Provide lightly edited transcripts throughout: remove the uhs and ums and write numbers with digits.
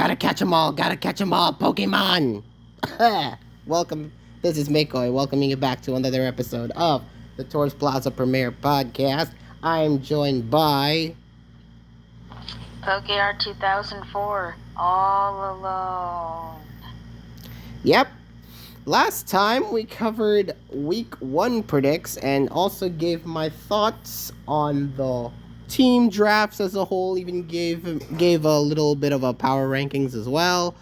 Gotta catch 'em all, Pokemon! Welcome, this is Makoi, welcoming you back to another episode of the Tours Plaza Premiere Podcast. I'm joined by... PokeR 2004, all alone. Yep, last time we covered Week 1 predicts and also gave my thoughts on the team drafts as a whole, even gave a little bit of a power rankings as well.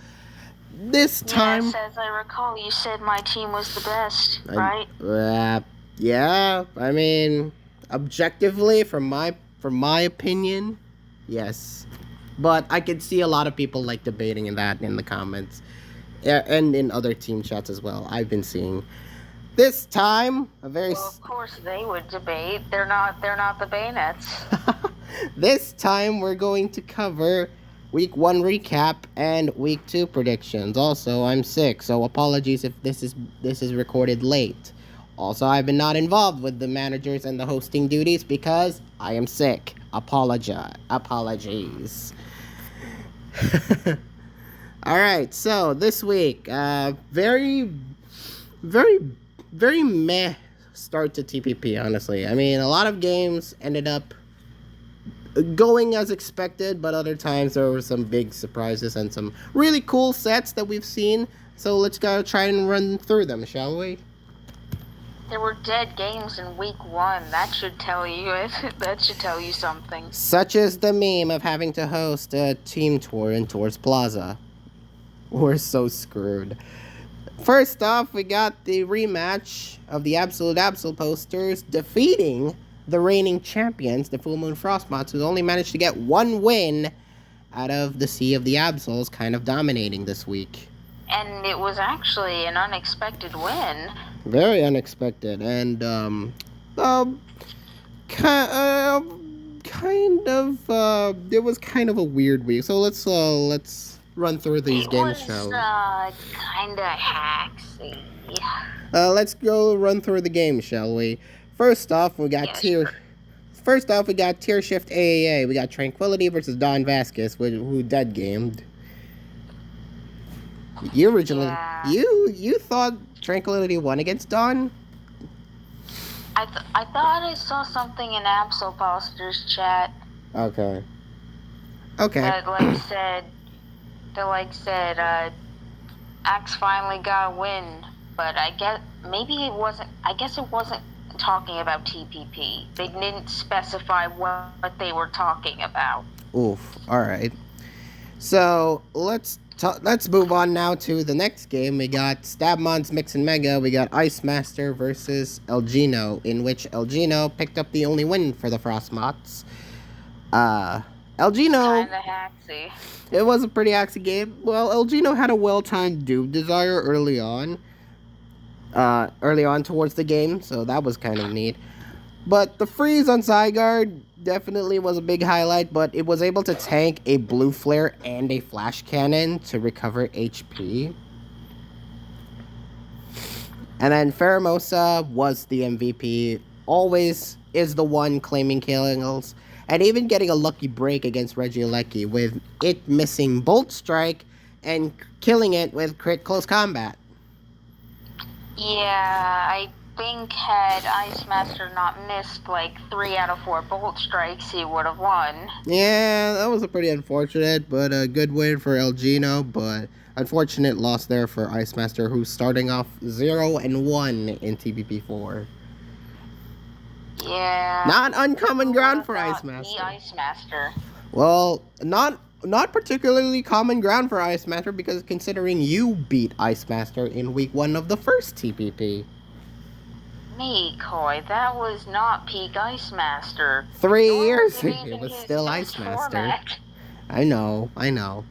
This time... Yes, as I recall, you said my team was the best, right? Yeah, I mean, objectively, from my opinion, yes. But I could see a lot of people like debating in the comments. And in other team chats as well, I've been seeing. This time, Well, of course they would debate. They're not the Bayonets. This time, we're going to cover Week 1 recap and Week 2 predictions. Also, I'm sick, so apologies if this is recorded late. Also, I've been not involved with the managers and the hosting duties because I am sick. Apologies. Alright, so this week, very meh start to TPP, honestly. I mean, a lot of games ended up going as expected, but other times there were some big surprises and some really cool sets that we've seen. So let's go try and run through them, shall we? There were dead games in Week 1. That should tell you it. That should tell you something. Such as the meme of having to host a team tour in Tours Plaza. We're so screwed. First off, we got the rematch of the Absolute Absol posters defeating the reigning champions, the Full Moon Frostmots, who only managed to get one win out of the Sea of the Absols, kind of dominating this week. And it was actually an unexpected win. Very unexpected, and it was kind of a weird week. So let's run through these games, shall we? Kinda hacksy. Let's go run through the game, shall we? First off, we got Tier Shift AAA. We got Tranquility versus Don Vasquez, who dead gamed. You originally you thought Tranquility won against Don? I thought I saw something in Absol Posters chat. Okay. That said, Axe finally got a win, but I guess it wasn't talking about TPP. They didn't specify what they were talking about. Oof. All right. So let's move on now to the next game. We got Stabmon's Mix and Mega. We got Ice Master versus Elgino, in which Elgino picked up the only win for the Frostmots. Elgino... Kinda hacksy. It was a pretty axy game. Well, Elgino had a well-timed Doom Desire early on towards the game, so that was kind of neat. But the freeze on Zygarde definitely was a big highlight, but it was able to tank a Blue Flare and a Flash Cannon to recover HP. And then Pheromosa was the MVP, always is the one claiming kills, and even getting a lucky break against Regieleki with it missing Bolt Strike and killing it with crit close combat. Yeah, I think had Ice Master not missed like 3 out of 4 Bolt Strikes, he would have won. Yeah, that was a pretty unfortunate, but a good win for Elgino, but unfortunate loss there for Ice Master, who's starting off 0-1 in TPP4. Yeah. Not uncommon ground for Ice Master. The Ice Master. Well, not particularly common ground for Ice Master, because considering you beat Ice Master in Week 1 of the first TPP. Makoi, that was not peak Ice Master. 3 years ago, it was still Ice Master. I know.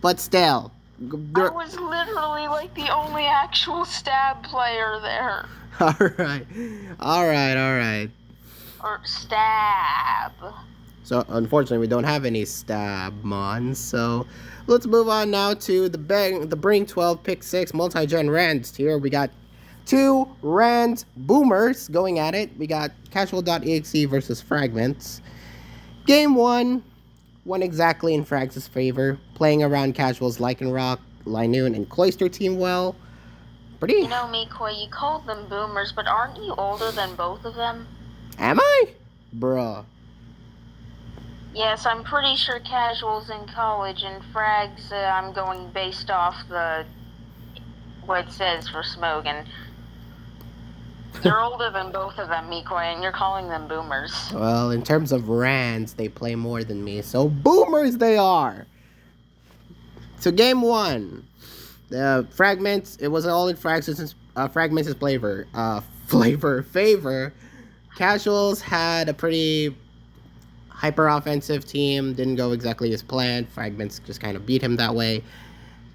But still. I was literally like the only actual stab player there. Alright. Or stab. So, unfortunately, we don't have any stab mons, so let's move on now to the Bring 12 Pick 6 Multi-Gen Rands tier. We got 2 Rand Boomers going at it. We got Casual.exe versus Fragments. Game 1, went exactly in Frags' favor, playing around casuals Lycanroc, Linoon, and Cloister team well. Pretty. You know, Mikoi, you called them boomers, but aren't you older than both of them? Am I? Bruh. Yes, I'm pretty sure casuals in college and frags, I'm going based off what it says for Smogan. You're older than both of them, Mikoi, and you're calling them boomers. Well, in terms of rands, they play more than me, so boomers they are! So game one. The fragments, it was all in fragments' favor. Casuals had a pretty hyper offensive team, didn't go exactly as planned. Fragments just kind of beat him that way.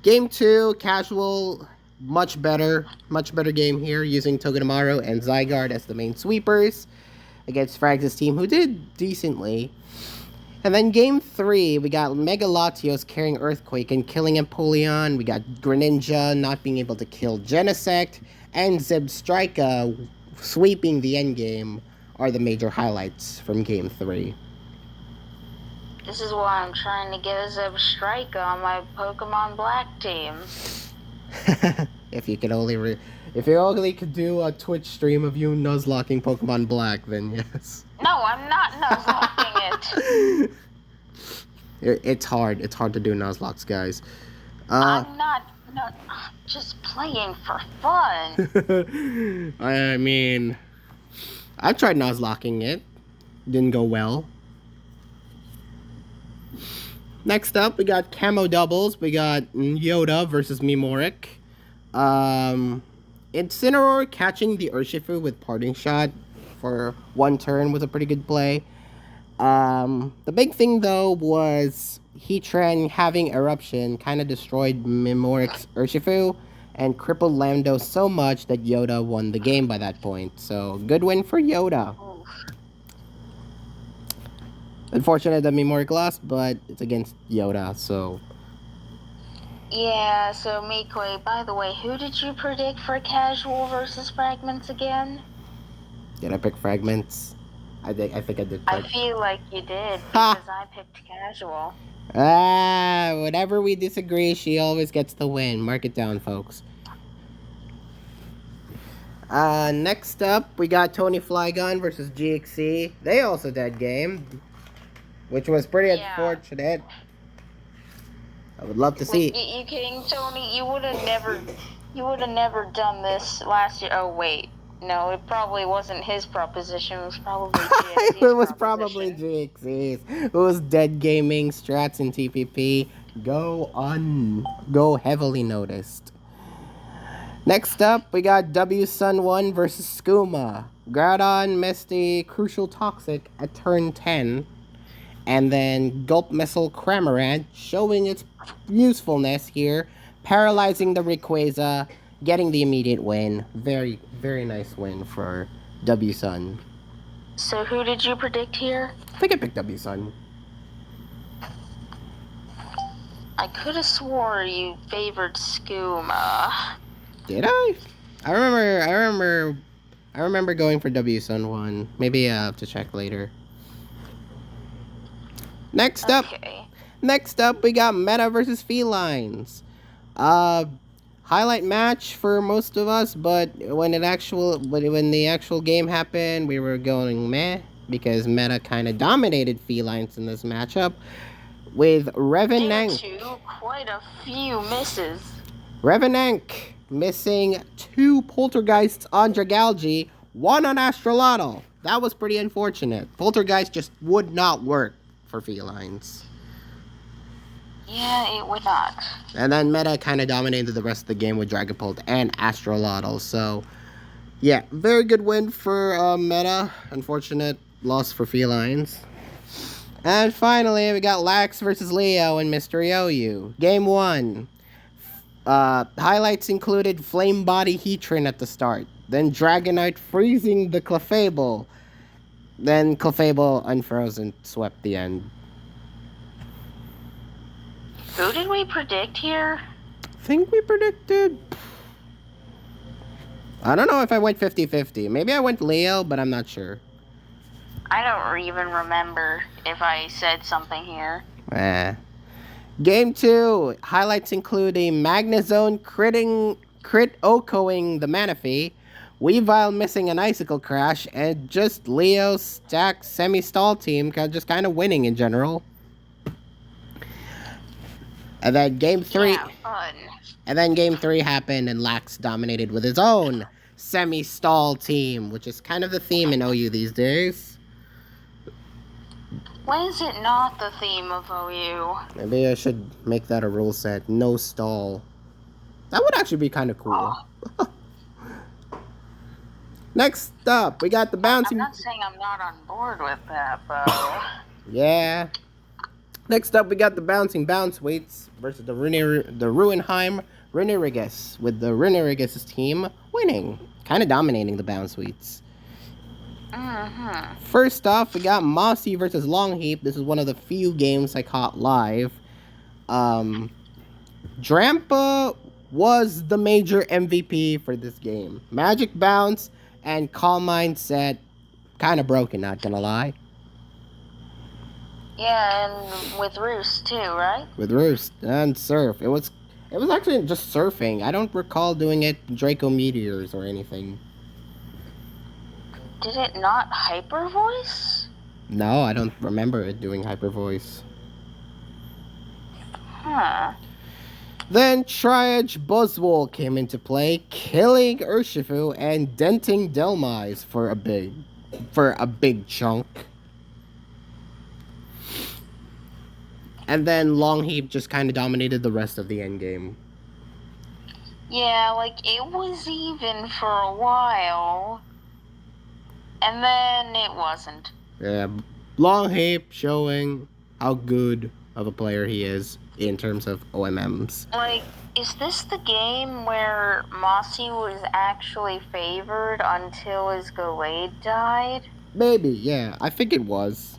Game two, casual, much better game here, using Togedemaru and Zygarde as the main sweepers against Frags' team, who did decently. And then game three, we got Mega Latios carrying Earthquake and killing Empoleon. We got Greninja not being able to kill Genesect, and Zebstrika sweeping the endgame are the major highlights from game three. This is why I'm trying to get a Zebstrika on my Pokemon Black team. If you only could do a Twitch stream of you nuzlocking Pokemon Black, then yes. No, I'm not nuzlocking it. It's hard. It's hard to do nuzlocks, guys. I'm not just playing for fun. I mean, I've tried nuzlocking it. Didn't go well. Next up, we got Camo Doubles. We got Yoda versus Mimoric. Incineroar catching the Urshifu with Parting Shot for one turn was a pretty good play. The big thing, though, was Heatran having Eruption kind of destroyed Mimoric's Urshifu and crippled Lando so much that Yoda won the game by that point. So, good win for Yoda. Unfortunate that Mimoric lost, but it's against Yoda, so... Yeah, so Mikoi, by the way, who did you predict for Casual versus Fragments again? Did I pick Fragments? I think I did. I feel like you did, because I picked Casual. Whenever we disagree, she always gets the win. Mark it down, folks. Next up, we got Tony Flygon versus GXC. They also did game, which was pretty unfortunate. I would love to see. You kidding, Tony? You would have never done this last year. Oh wait, no, it probably wasn't his proposition. It was probably GXC's It was probably GXC's. It was dead gaming, strats, and TPP. Go heavily noticed. Next up, we got W Sun 1 versus Skooma. Groudon missed a crucial Toxic at turn 10. And then Gulp Missile Cramorant showing its usefulness here, paralyzing the Rayquaza, getting the immediate win. Very, very nice win for W Sun. So who did you predict here? I think I picked W Sun. I could have swore you favored Skooma. Did I? I remember going for W Sun 1. Maybe I'll have to check later. Next up, we got Meta versus Felines. Highlight match for most of us, but when the actual game happened, we were going meh because Meta kind of dominated Felines in this matchup with Revenant. Quite a few misses. Revenant missing 2 Poltergeists on Dragalge, 1 on Astrolotl. That was pretty unfortunate. Poltergeist just would not work for Felines. Yeah, it would not. And then Meta kind of dominated the rest of the game with Dragapult and Astrolotl. So, yeah, very good win for Meta. Unfortunate loss for Felines. And finally, we got Lax versus Leo and Mystery OU. Game 1. Highlights included Flame Body Heatran at the start. Then Dragonite freezing the Clefable. Then Clefable unfrozen swept the end. Who did we predict here? I think we predicted... I don't know if I went 50-50. Maybe I went Leo, but I'm not sure. I don't even remember if I said something here. Eh. Game 2. Highlights include a Magnazone crit Okoing the Manaphy, Weavile missing an Icicle Crash, and just Leo stack semi-stall team just kind of winning in general. And then game 3. Yeah, fun. And then game 3 happened and Lax dominated with his own semi-stall team, which is kind of the theme in OU these days. Why is it not the theme of OU? Maybe I should make that a rule set. No stall. That would actually be kind of cool. Oh. Next up, we got the bouncing... I'm not saying I'm not on board with that, but... Yeah. Next up, we got the bouncing bounce weights versus the Ruinheim Renerigus, with the Renerigus team winning, kind of dominating the bounce weights. First off, we got Mossy versus Longheap. This is one of the few games I caught live. Drampa was the major MVP for this game. Magic Bounce and Calm Mindset, kind of broken, not gonna lie. Yeah, and with Roost too, right? With Roost and Surf. It was actually just surfing. I don't recall doing it Draco Meteors or anything. Did it not Hyper Voice? No, I don't remember it doing Hyper Voice. Huh. Then Triage Buzzwole came into play, killing Urshifu and denting Delmise for a big chunk. And then Longheap just kind of dominated the rest of the endgame. Yeah, like, it was even for a while, and then it wasn't. Yeah, Longheap showing how good of a player he is in terms of OMMs. Like, is this the game where Mossy was actually favored until his Gallade died? Maybe, yeah, I think it was.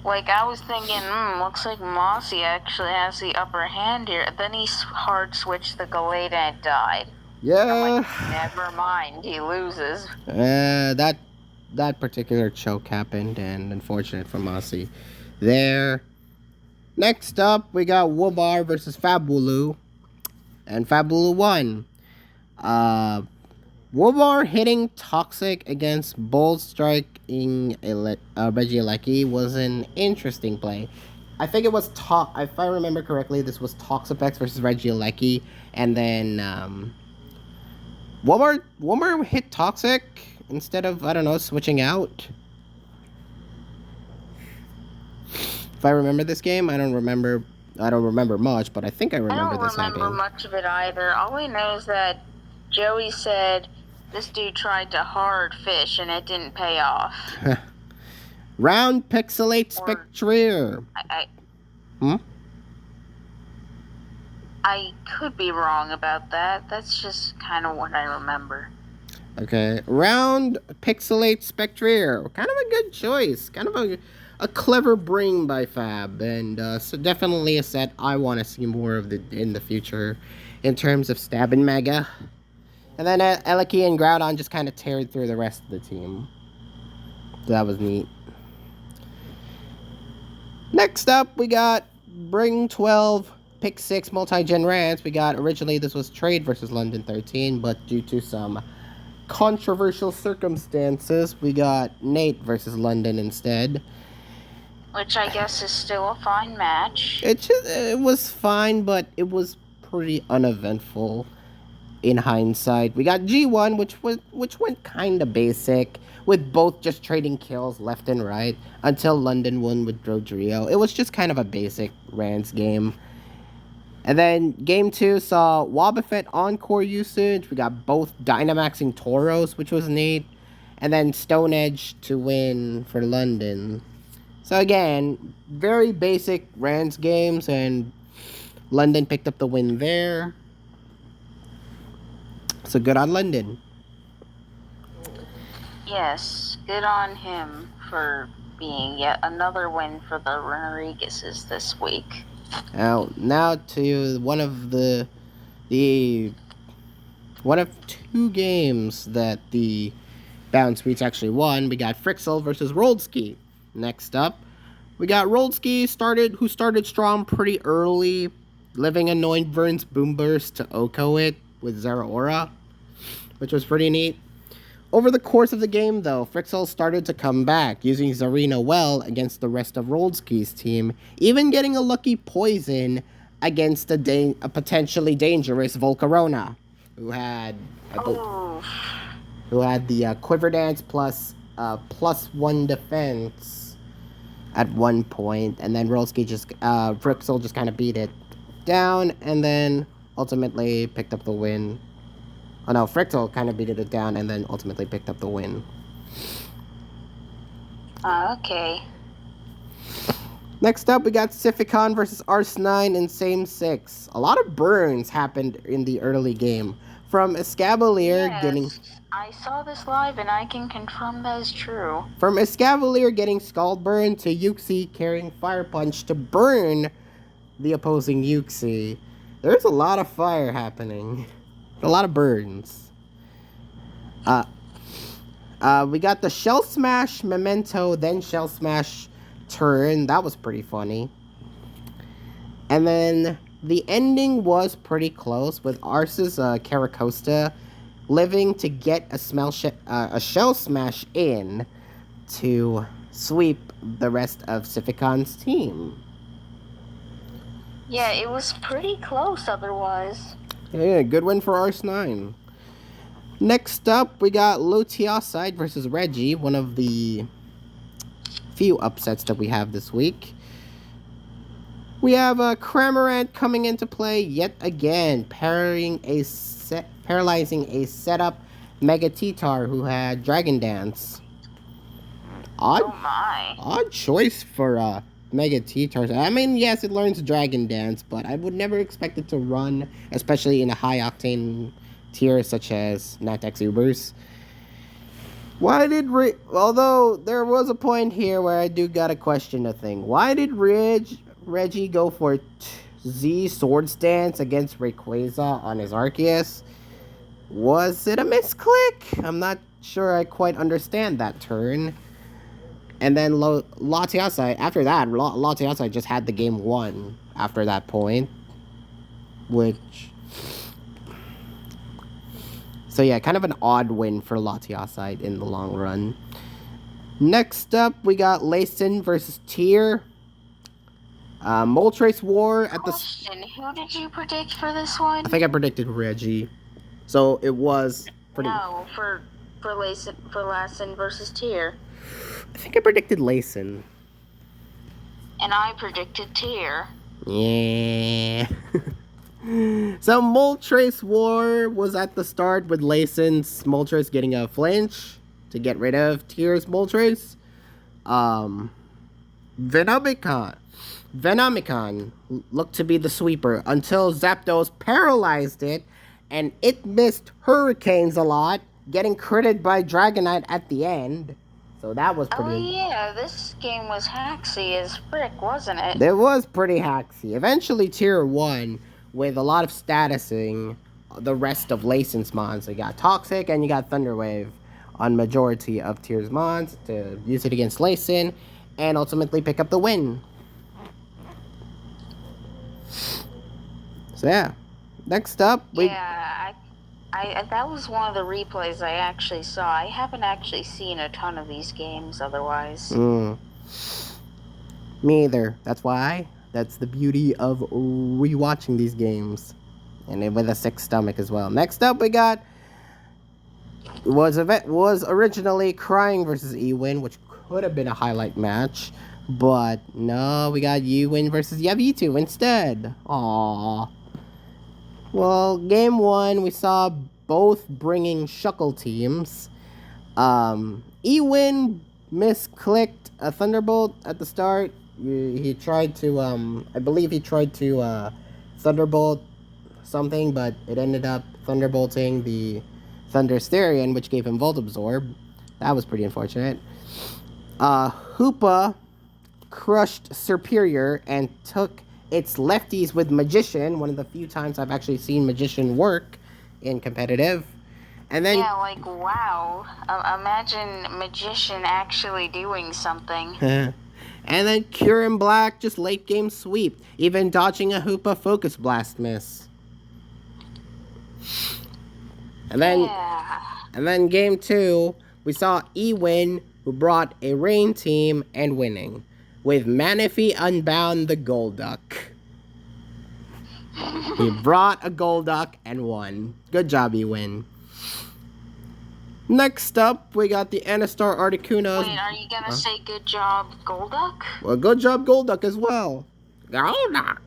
I was thinking, looks like Mossy actually has the upper hand here. Then he hard switched the Gallade and it died. Yeah. I'm like, never mind, he loses. That particular choke happened, and unfortunate for Mossy there. Next up, we got Wobar versus Fabulu, and Fabulu won. Wobar hitting Toxic against Bold Striking Regieleki was an interesting play. I think it was if I remember correctly, this was Toxapex versus Regieleki, and then Wobar hit Toxic instead of, I don't know, switching out. If I remember this game, I don't remember much, but I think I remember this happening. I don't remember much of it either. All I know is that Joey said this dude tried to hard fish and it didn't pay off. Round Pixelate Spectrier. I could be wrong about that. That's just kind of what I remember. Okay. Round Pixelate Spectrier. Kind of a good choice. Kind of a clever bring by Fab. And so definitely a set I want to see more of in the future in terms of Stab and Mega. And then Eleki and Groudon just kind of teared through the rest of the team. So that was neat. Next up, we got Bring 12, Pick 6 Multi-Gen Rants. We got, originally this was Trade versus London 13, but due to some controversial circumstances, we got Nate versus London instead. Which I guess is still a fine match. It was fine, but it was pretty uneventful in hindsight. We got G1, which went kind of basic, with both just trading kills left and right, until London won with Drodrio. It was just kind of a basic Rants game. And then game 2 saw Wobbuffet Encore usage. We got both Dynamaxing Tauros, which was neat. And then Stone Edge to win for London. So again, very basic Rants games, and London picked up the win there. So good on London. Yes, good on him for being yet another win for the Rodriguez's this week. Now to one of two games that the Bounce Beats actually won. We got Frixel versus Roldski. Next up, We got Rolski who started strong pretty early, living annoyed Vern's boom burst to Oko it with Zeraora, which was pretty neat. Over the course of the game, though, Frixel started to come back, using Zarina well against the rest of Rolski's team, even getting a lucky poison against a potentially dangerous Volcarona, who had Oh, who had the Quiver Dance plus +1 defense at one point, and then Frixel just kind of beat it down, and then ultimately picked up the win. Oh no, Frixel kind of beat it down and then ultimately picked up the win. okay. Next up, we got Siphicon versus Arsenine in Same 6. A lot of burns happened in the early game. From Escavalier getting... I saw this live and I can confirm that is true. From Escavalier getting Scald Burn to Yuxi carrying Fire Punch to burn the opposing Yuxi. There's a lot of fire happening. A lot of burns. We got the Shell Smash Memento, then Shell Smash turn. That was pretty funny. And then the ending was pretty close with Ars's Caracosta living to get a Shell Smash in to sweep the rest of Siphicon's team. Yeah, it was pretty close otherwise. Yeah, good win for Ars9. Next up, we got Lutiaside versus Reggie, one of the few upsets that we have this week. We have Cramorant coming into play yet again, paralyzing a setup Mega T-Tar who had Dragon Dance. Odd choice for Mega T-Tar. I mean, yes, it learns Dragon Dance, but I would never expect it to run, especially in a high-octane tier such as Natex Ubers. Although there was a point here where I do gotta question a thing. Why did Reggie go for Z Sword Stance against Rayquaza on his Arceus? Was it a misclick? I'm not sure I quite understand that turn. And then Latiasai, after that, Latiasai just had the game won after that point. So yeah, kind of an odd win for Latiasai in the long run. Next up, we got Layson versus Tyr. Moltres War at the... Question, who did you predict for this one? I think I predicted Reggie. So it was pretty... No, for Layson versus Tyr. I think I predicted Layson. And I predicted Tyr. Yeah. So Moltres War was at the start with Layson's Moltres getting a flinch to get rid of Tyr's Moltres. Venomicon looked to be the sweeper until Zapdos paralyzed it, and it missed Hurricanes a lot, getting critted by Dragonite at the end. So that was pretty... Oh yeah, this game was hacksy as frick, wasn't it? It was pretty hacksy. Eventually Tyr won with a lot of statusing the rest of Layson's mons. So you got Toxic and you got Thunder Wave on majority of Tyr's mons to use it against Layson and ultimately pick up the win. So yeah, next up that was one of the replays I actually saw. I haven't actually seen a ton of these games otherwise. Me either. That's the beauty of rewatching these games. And with a sick stomach as well. Next up we got was originally Crying versus Ewin, which could have been a highlight match. But no, we got Ewin versus Yavitu instead. Aww. Well, game 1, we saw both bringing Shuckle teams. Ewin misclicked a Thunderbolt at the start. He tried to, I believe he tried to Thunderbolt something, but it ended up Thunderbolting the Thundersterian, which gave him Volt Absorb. That was pretty unfortunate. Hoopa crushed Superior and took its lefties with Magician, one of the few times I've actually seen Magician work in competitive. And then... Yeah, like, wow. Imagine Magician actually doing something. And then Kieran Black just late game sweep, even dodging a Hoopa focus blast miss. And then Yeah. And then game 2, we saw Ewin, who brought a rain team and winning, with Manaphy Unbound the Golduck. He brought a Golduck and won. Good job, Ewin. Next up, we got the Anastar Articuno. Wait, are you gonna say good job, Golduck? Well, good job, Golduck as well. Golduck.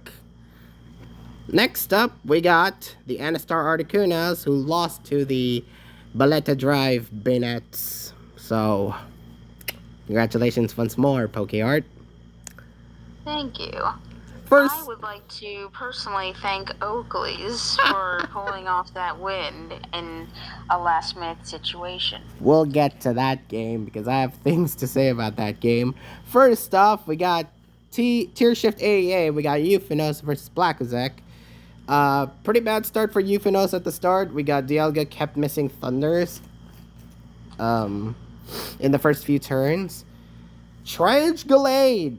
Next up, we got the Anastar Articunas, who lost to the Baleta Drive Bayonets. So, congratulations once more, PokeArt. Thank you. First, I would like to personally thank Oakley's for pulling off that win in a last-minute situation. we'll get to that game because I have things to say about that game. First off, we got Tier Shift AEA. We got Euphanos versus Blackozek. Pretty bad start for Euphanos at the start. We got Dialga kept missing Thunders in the first few turns. Triage Gallade,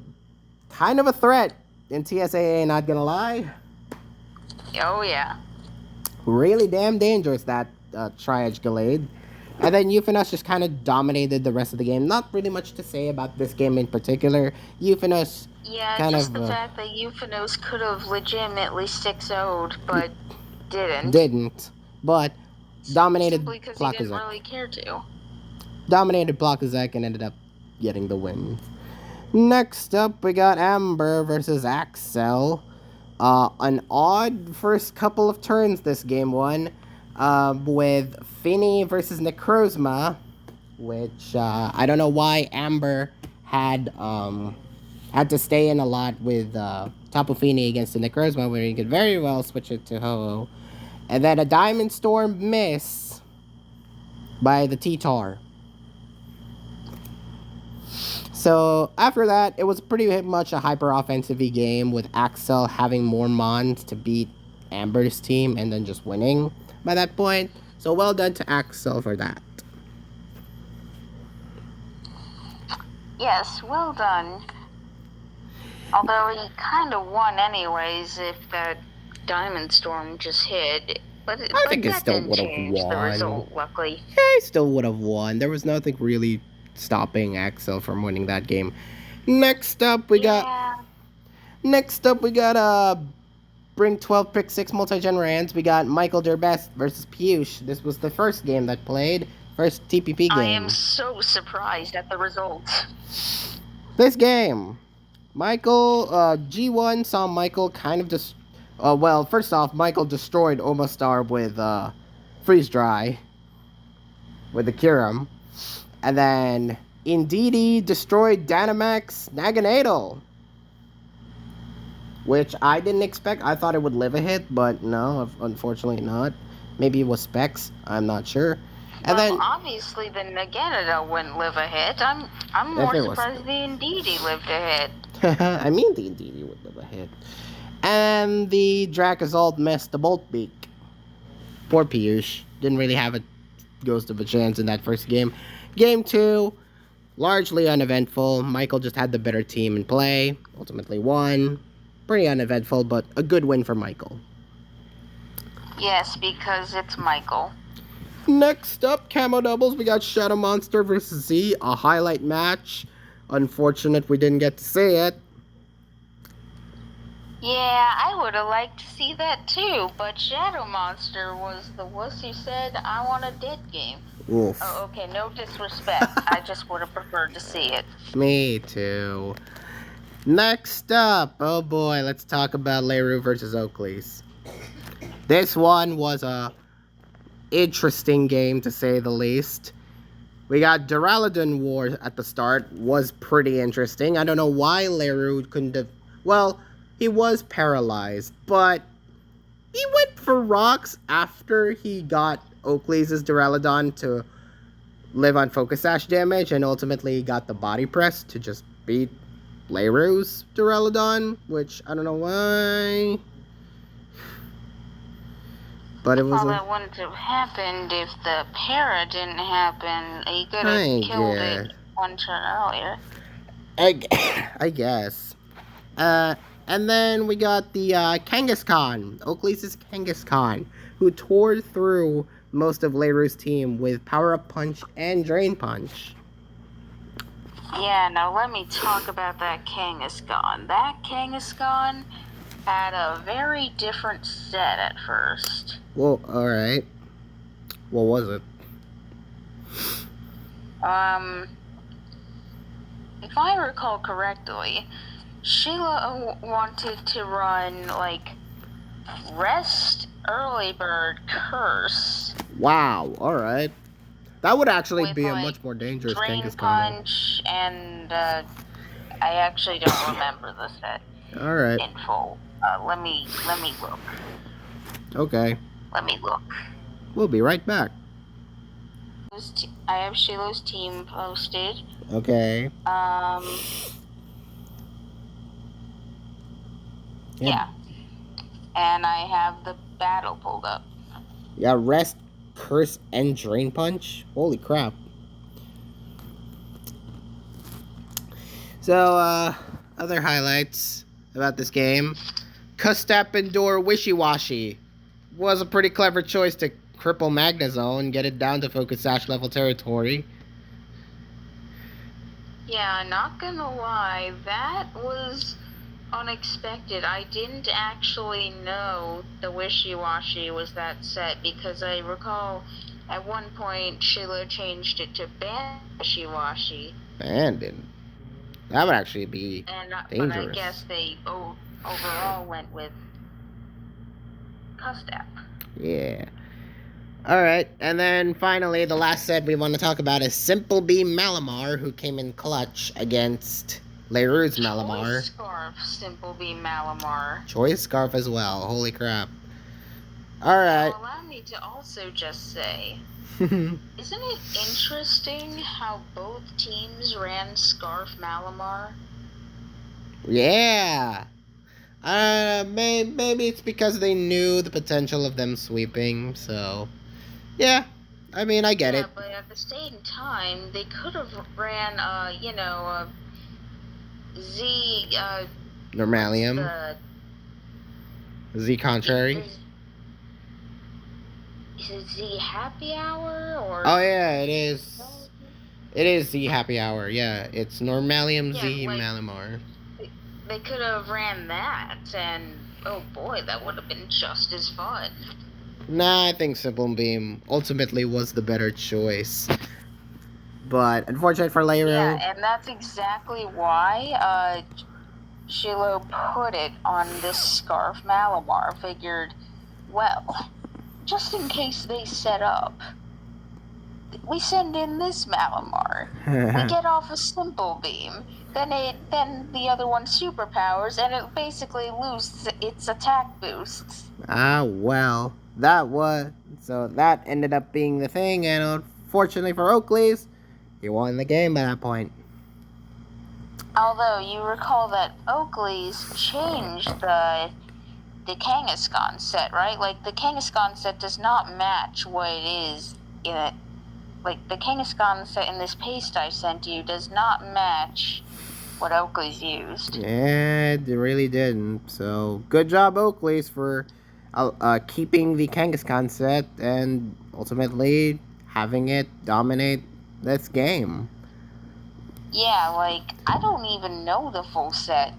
kind of a threat in TSAA, not gonna lie. Oh, yeah. Really damn dangerous, that Triage Gallade. And then Euphanos just kind of dominated the rest of the game. Not really much to say about this game in particular. Euphanos Yeah, kind just of the fact that Euphanos could have legitimately 6-0'd, but didn't, but dominated simply because he didn't Blackozek. really care to. Dominated Blackozek and ended up getting the win. Next up, we got Amber versus Axel. An odd first couple of turns this game won, with Finny versus Necrozma, which I don't know why Amber had to stay in a lot with Tapu Fini against the Necrozma, where he could very well switch it to Ho-Oh. And then a Diamond Storm miss by the T-Tar. So after that, it was pretty much a hyper offensive game with Axel having more Mons to beat Amber's team and then just winning by that point. So well done to Axel for that. Yes, well done. Although he kind of won anyways if that Diamond Storm just hit. But I think he that still didn't would have change the won. result, luckily. Yeah, he still would have won. There was nothing really stopping Axel from winning that game. Next up, we got Bring 12 Pick 6 multi-gen rants. We got Michael Derbest versus Piyush. This was the first game that played. First TPP game. I am so surprised at the results. This game, Michael, G1 saw Michael kind of just... well, first off, Michael destroyed Omastar with Freeze Dry. With the Kyurem. And then Indeedee destroyed Dynamax Naganadel. Which I didn't expect. I thought it would live a hit, but no, unfortunately not. Maybe it was Specs. I'm not sure. And well, then obviously the Naganadel wouldn't live a hit. I'm more surprised the Indeedee lived a hit. I mean the Indeedee would live a hit. And the Dracozolt missed the Bolt Beak. Poor Piyush. Didn't really have a ghost of a chance in that first game. Game 2, largely uneventful. Michael just had the better team in play. Ultimately won. Pretty uneventful, but a good win for Michael. Yes, because it's Michael. Next up, Camo Doubles. We got Shadow Monster versus Z. A highlight match. Unfortunate we didn't get to see it. Yeah, I would have liked to see that too, but Shadow Monster was the wuss who said, I want a dead game. Oof. Oh, okay, no disrespect. I just would have preferred to see it. Me too. Next up, oh boy, let's talk about Leru versus Oakley's. This one was a interesting game to say the least. We got Duraludon War at the start, was pretty interesting. I don't know why Leru couldn't have... Well, he was paralyzed, but he went for rocks after he got Oakley's Duraludon to live on Focus Sash damage, and ultimately got the body press to just beat Leru's Duraludon, which I don't know why. But it was. Well, that wouldn't have happened if the para didn't happen. He could have killed it one turn earlier. I guess. Uh, and then we got the Kangaskhan, Oakley's Kangaskhan, who tore through most of Leiru's team with Power Up Punch and Drain Punch. Yeah, now let me talk about that Kangaskhan. That Kangaskhan had a very different set at first. Well, alright. What was it? If I recall correctly, Sheila wanted to run, like, Rest, Early Bird, Curse. Wow, alright. That would actually with, be a like, much more dangerous Drain Kangaskhan. Punch, and I actually don't remember the set Alright. in full. Let me look. Okay. Let me look. We'll be right back. I have Sheila's team posted. Okay. Yeah. And I have the battle pulled up. Yeah, Rest, Curse, and Drain Punch? Holy crap. So, other highlights about this game. Custap Endure Wishy-Washy was a pretty clever choice to cripple Magnezone, get it down to Focus Sash level territory. Yeah, not gonna lie, that was unexpected. I didn't actually know the Wishy-Washy was that set because I recall at one point Sheila changed it to Ban Wishy-Washy. Banded. That would actually be dangerous. But I guess they overall went with Custap. Yeah. Alright, and then finally, the last set we want to talk about is Simple Beam Malamar, who came in clutch against Leiru's Malamar. Choice Scarf, Simple Beam Malamar. Choice Scarf as well, holy crap. Alright. Allow me to also just say, isn't it interesting how both teams ran Scarf Malamar? Yeah. Maybe it's because they knew the potential of them sweeping, so... Yeah, I mean, I get it. But at the same time, they could have ran, Z, Normalium. Z Contrary. Is it Z Happy Hour, or... Oh, yeah, it is. It is Z Happy Hour, yeah. It's Normalium Z Malamar. They could have ran that, and, oh boy, that would have been just as fun. Nah, I think Simple Beam ultimately was the better choice. But unfortunate for Leiru. Yeah, and that's exactly why Shiloh put it on this Scarf Malamar. Figured, well, just in case they set up, we send in this Malamar. We get off a Simple Beam. Then the other one superpowers, and it basically loses its attack boosts. Ah, well. So that ended up being the thing, and unfortunately for Oakley's, he won the game by that point. Although you recall that Oakley's changed the Kangaskhan set, right? Like, the Kangaskhan set does not match what it is in it. Like, the Kangaskhan set in this paste I sent you does not match what Oakley's used. Yeah, it really didn't. So, good job, Oakley's, for keeping the Kangaskhan set and ultimately having it dominate this game. Yeah, like, I don't even know the full set,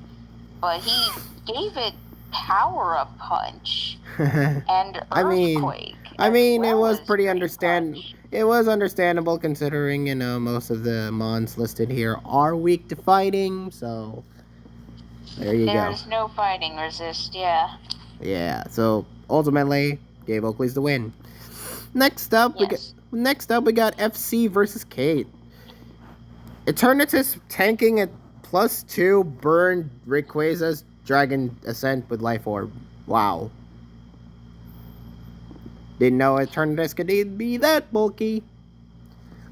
but he gave it Power Up Punch and Earthquake. It was pretty It was understandable considering, most of the mons listed here are weak to fighting, so there you go. There's no fighting resist, yeah. Yeah, so ultimately gave Oakley's the win. Next up, we got FC versus Kate. Eternatus tanking at +2 burned Rayquaza's Dragon Ascent with Life Orb. Wow. Didn't know Eternatus could be that bulky.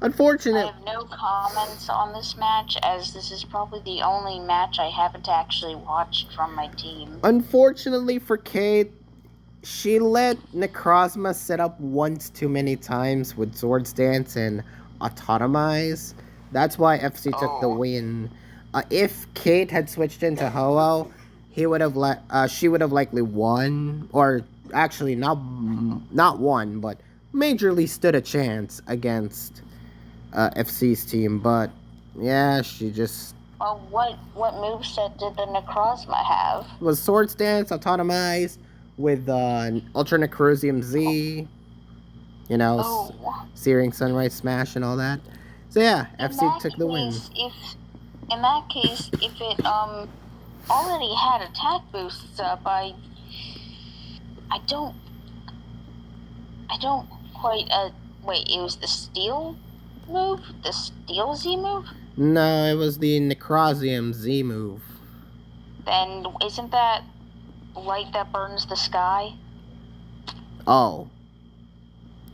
Unfortunate. I have no comments on this match, as this is probably the only match I haven't actually watched from my team. Unfortunately for Kate, she let Necrozma set up once too many times with Swords Dance and Autotomize. That's why FC took the win. If Kate had switched into Ho-Oh, she would have likely won, or actually not won, but majorly stood a chance against FC's team. But yeah, she just Well, what moveset did the Necrozma have? was Swords Dance, Autonomize, with Ultra Necrosium Z, Oh, Searing Sunrise Smash and all that. So yeah, FC took the win. If it already had attack boosts up, I don't quite wait. It was the Steel move, the Steel Z move. No, it was the Necrosium Z move. Then isn't that light that burns the sky? Oh.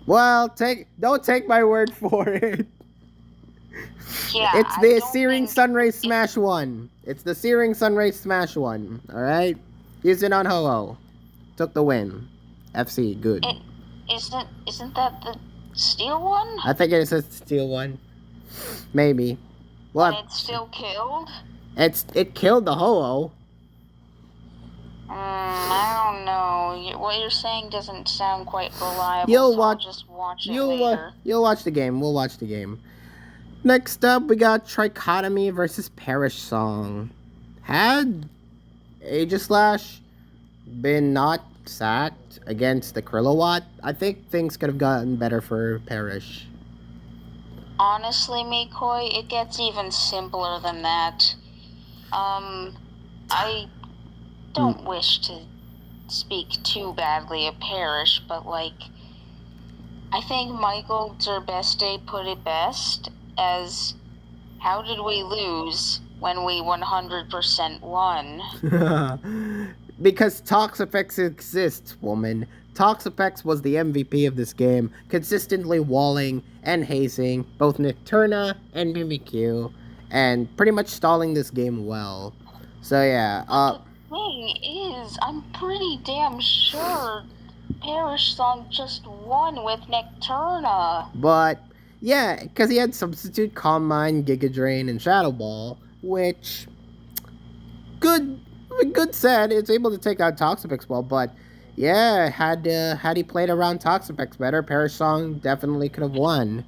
Well, don't take my word for it. Yeah, It's the Searing Sunray Smash one. It's the Searing Sunray Smash one. Alright? Use it on Ho-Oh. Took the win. FC, good. Isn't that the Steel one? I think it's a Steel one. Maybe. Well, and it's still killed? It killed the Ho-Oh. I don't know. What you're saying doesn't sound quite reliable. I'll just watch it later. You'll watch the game. We'll watch the game. Next up, we got Trichotomy versus Perish Song. Had Aegislash been not sacked against the Krillowatt, I think things could have gotten better for Perish. Honestly, Mikoi, it gets even simpler than that. I don't wish to speak too badly of Perish, but I think Michael Zerbeste put it best as, how did we lose when we 100% won? Because Toxapex exists, woman. Toxapex was the MVP of this game, consistently walling and hazing both Nocturna and Mimikyu, and pretty much stalling this game well. So yeah, The thing is, I'm pretty damn sure Perish Song just won with Nocturna. But yeah, because he had Substitute, Calm Mind, Giga Drain, and Shadow Ball, which good set. It's able to take out Toxapex well, but yeah, had he played around Toxapex better, Perish Song definitely could have won.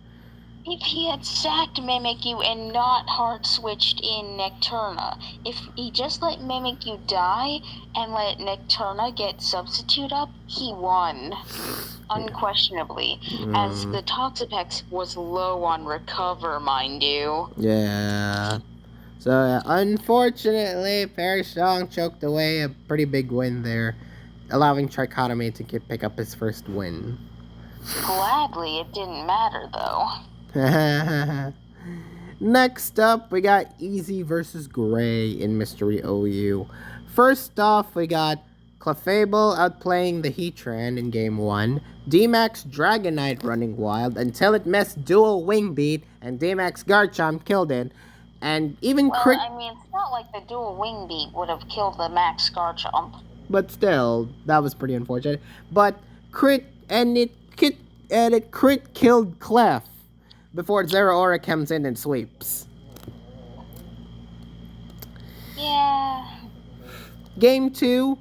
If he had sacked Mimikyu and not hard switched in Nocturna, if he just let Mimikyu die and let Nocturna get Substitute up, he won. Unquestionably, as the Toxapex was low on recover, mind you. Yeah. So unfortunately, Perish Song choked away a pretty big win there, allowing Trichotomy to pick up his first win. Gladly, it didn't matter though. Next up, we got Easy versus Gray in Mystery OU. First off, we got Clefable outplaying the Heatran in Game 1, D-Max Dragonite running wild until it messed Dual Wing Beat, and D-Max Garchomp killed it, and even it's not like the Dual Wing Beat would have killed the Max Garchomp. But still, that was pretty unfortunate. But it crit killed Clef before Zeraora comes in and sweeps. Yeah. Game 2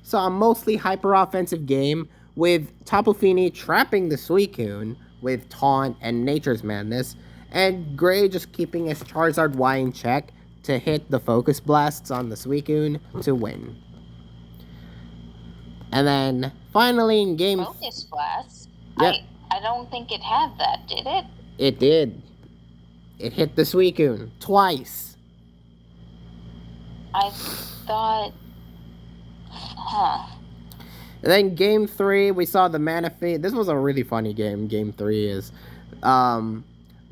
saw a mostly hyper-offensive game with Tapu Fini trapping the Suicune with Taunt and Nature's Madness, and Gray just keeping his Charizard Y in check to hit the Focus Blasts on the Suicune to win. And then, finally in Game... Focus Blast? Yep. I don't think it had that, did it? It did. It hit the Suicune twice. I thought... And then Game 3, we saw the Manaphy. This was a really funny game. Game 3 is...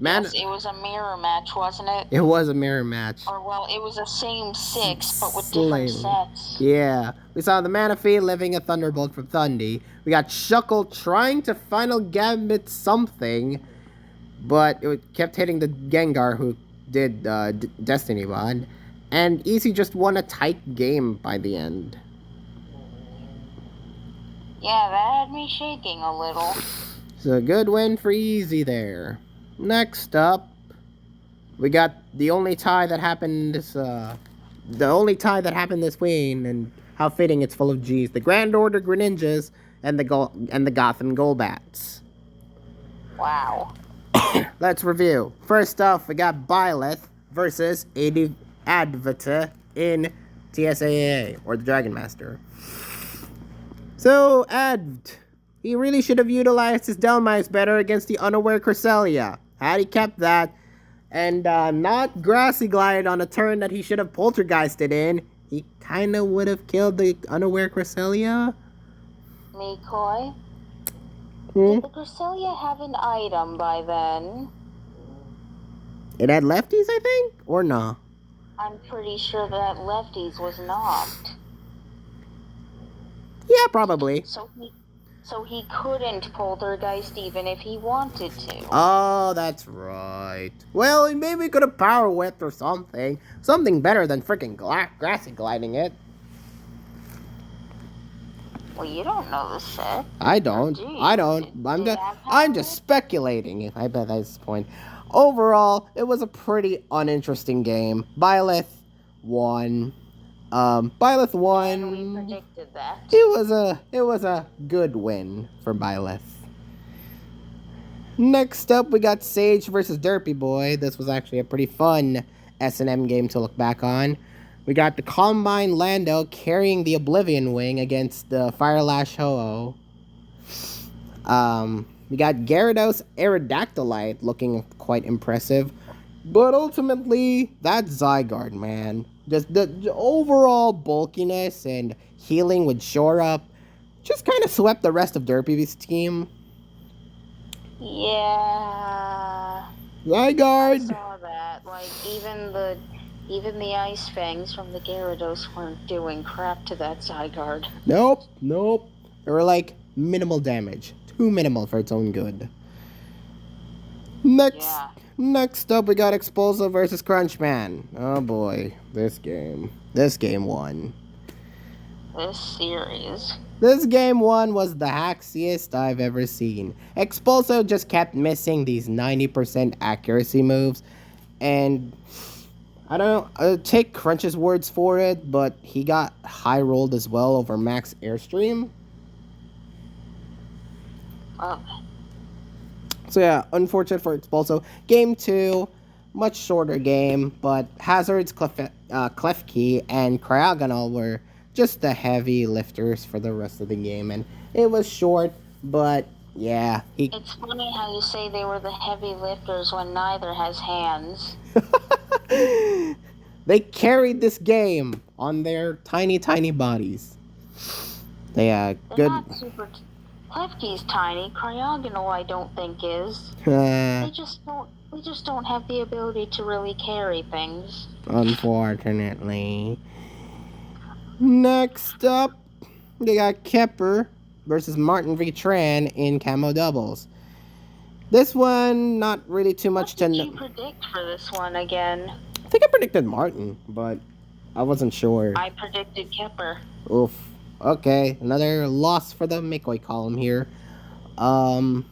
Yes, it was a mirror match, wasn't it? It was a mirror match. Or, well, it was the same 6, but with different sets. Yeah. We saw the Manaphy living a Thunderbolt from Thundy. We got Shuckle trying to Final Gambit something, but it kept hitting the Gengar who did Destiny Bond. And Easy just won a tight game by the end. Yeah, that had me shaking a little. So a good win for Easy there. Next up, We got the only tie that happened this week, and how fitting it's full of G's. The Grand Order Greninjas and the Gotham Golbats. Wow. Let's review. First off, we got Byleth versus Advata in TSAA, or the Dragon Master. So, he really should have utilized his Delmice better against the unaware Cresselia. Had he kept that, and not Grassy Glide on a turn that he should have Poltergeisted in, he kinda would have killed the unaware Cresselia. Mikoy? Hmm? Did the Cresselia have an item by then? It had lefties, I think? Or no? I'm pretty sure that lefties was not. Yeah, probably. So he couldn't poltergeist even if he wanted to. Oh, that's right. Well, maybe we could have power whipped or something. Something better than freaking Grassy Gliding it. Well, you don't know the set. I don't. I'm just speculating. I bet that's the point. Overall, it was a pretty uninteresting game. Byleth won. Byleth won. And we predicted that. It was a good win for Byleth. Next up, we got Sage versus Derpy Boy. This was actually a pretty fun S&M game to look back on. We got the Combine Lando carrying the Oblivion Wing against the Firelash Ho-Oh. We got Gyarados Aerodactylite looking quite impressive. But ultimately, that Zygarde, man. Just the overall bulkiness and healing with Shore Up just kind of swept the rest of Derpy's team. Yeah. Zygarde! I saw that. Like, even the Ice Fangs from the Gyarados weren't doing crap to that Zygarde. Nope. They were like minimal damage. Too minimal for its own good. Next up, we got Expulso versus Crunchman. Oh boy, this game won. This game one was the hackiest I've ever seen. Expulso just kept missing these 90% accuracy moves, and I don't know, take Crunch's words for it, but he got high rolled as well over Max Airstream. So yeah, unfortunate for Expulso. Game 2, much shorter game, but Hazard's Klefki and Cryogonal were just the heavy lifters for the rest of the game, and it was short, but yeah. It's funny how you say they were the heavy lifters when neither has hands. They carried this game on their tiny, tiny bodies. They're not super... Klefki's tiny. Cryogonal, I don't think is. They just don't have the ability to really carry things. Unfortunately. Next up, they got Kepper versus Martin V. Tran in Camo Doubles. This one, not really too much to know. What did you predict for this one again? I think I predicted Martin, but I wasn't sure. I predicted Kepper. Oof. Okay, another loss for the McCoy column here. Boomburst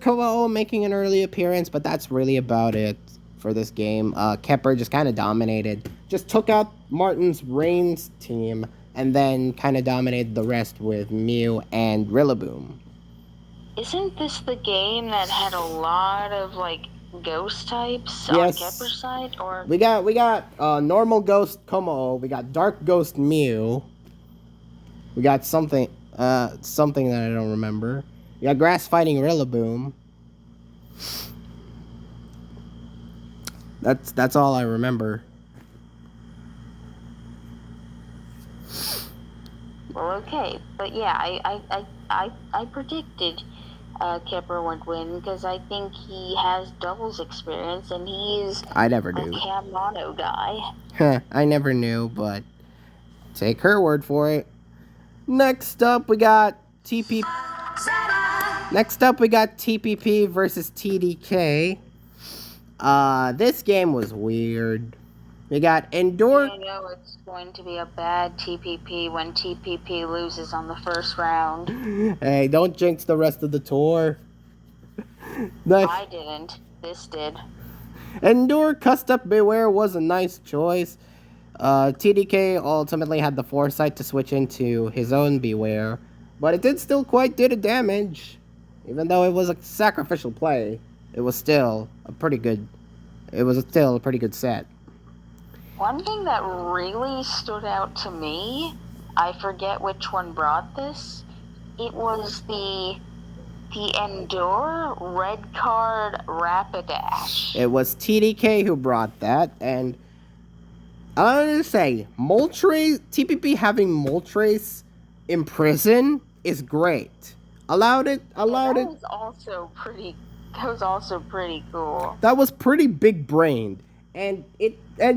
Ko'o making an early appearance, but that's really about it for this game. Kepper just kind of dominated. Just took out Martin's Reigns team, and then kind of dominated the rest with Mew and Rillaboom. Isn't this the game that had a lot of, like, ghost types on Kepper's side? Or we got normal ghost Como, we got dark ghost Mew, we got something that I don't remember. We got grass fighting Rillaboom. That's all I remember. Well, okay, but yeah, I predicted Kepper would win because I think he has doubles experience and he's I never knew. A Cam Mono guy. I never knew, but take her word for it. Next up, we got TPP versus TDK. This game was weird. We got Endure. I know it's going to be a bad TPP when TPP loses on the first round. Hey, don't jinx the rest of the tour. I didn't. this did. Endure Custom Beware was a nice choice. TDK ultimately had the foresight to switch into his own Beware, but it did still quite do the damage. Even though it was a sacrificial play, it was still a pretty good. It was still a pretty good set. One thing that really stood out to me, I forget which one brought this. It was the Endure red card Rapidash. It was TDK who brought that, and I want to say Moltres TPP having Moltres in prison is great. Allowed it. That was also pretty cool. That was pretty big brained. And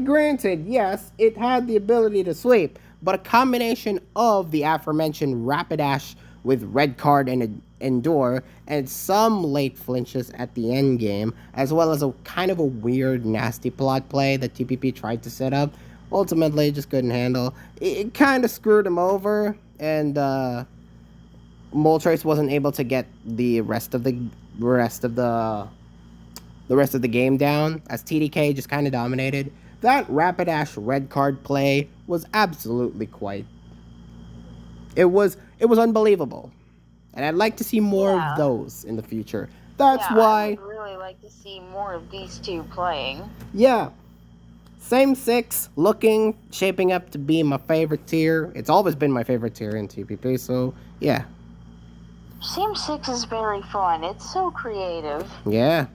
granted, yes, it had the ability to sweep, but a combination of the aforementioned Rapidash with red card and endure and some late flinches at the end game, as well as a kind of a weird nasty plot play that TPP tried to set up, ultimately just couldn't handle. It kind of screwed him over, and Moltres wasn't able to get the rest of the game down, as TDK just kind of dominated. That Rapidash red card play was absolutely quite. It was unbelievable, and I'd like to see more of those in the future. That's why I would really like to see more of these two playing. Yeah, same six, shaping up to be my favorite tier. It's always been my favorite tier in TPP. So yeah. Same Six is very fun. It's so creative. Yeah,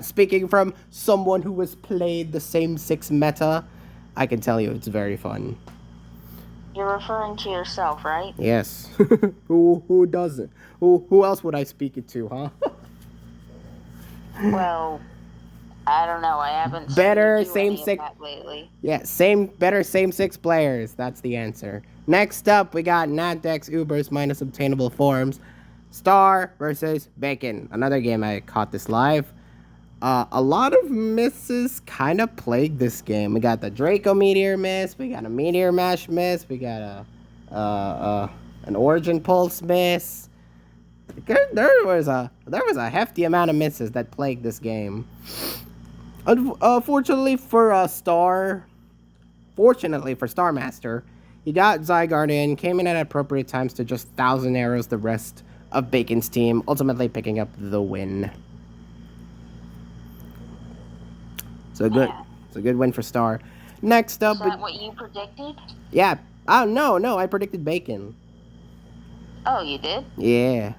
speaking from someone who has played the Same Six meta, I can tell you it's very fun. You're referring to yourself, right? Yes. Who doesn't? Who else would I speak it to, huh? Well, I don't know. I haven't better seen Same Six lately. Yeah, better Same Six players. That's the answer. Next up, we got Natdex Ubers minus obtainable forms. Star versus Bacon. Another game I caught this live. A lot of misses kind of plagued this game. We got the Draco Meteor miss. We got a Meteor Mash miss. We got an Origin Pulse miss. There was a hefty amount of misses that plagued this game. Fortunately for Star Master, he got Zygarde in, came in at appropriate times to just 1,000 arrows the rest of Bacon's team, ultimately picking up the win. So good. Yeah. It's a good win for Star. Next up, is that what you predicted? Yeah. Oh no, I predicted Bacon. Oh, you did? Yeah.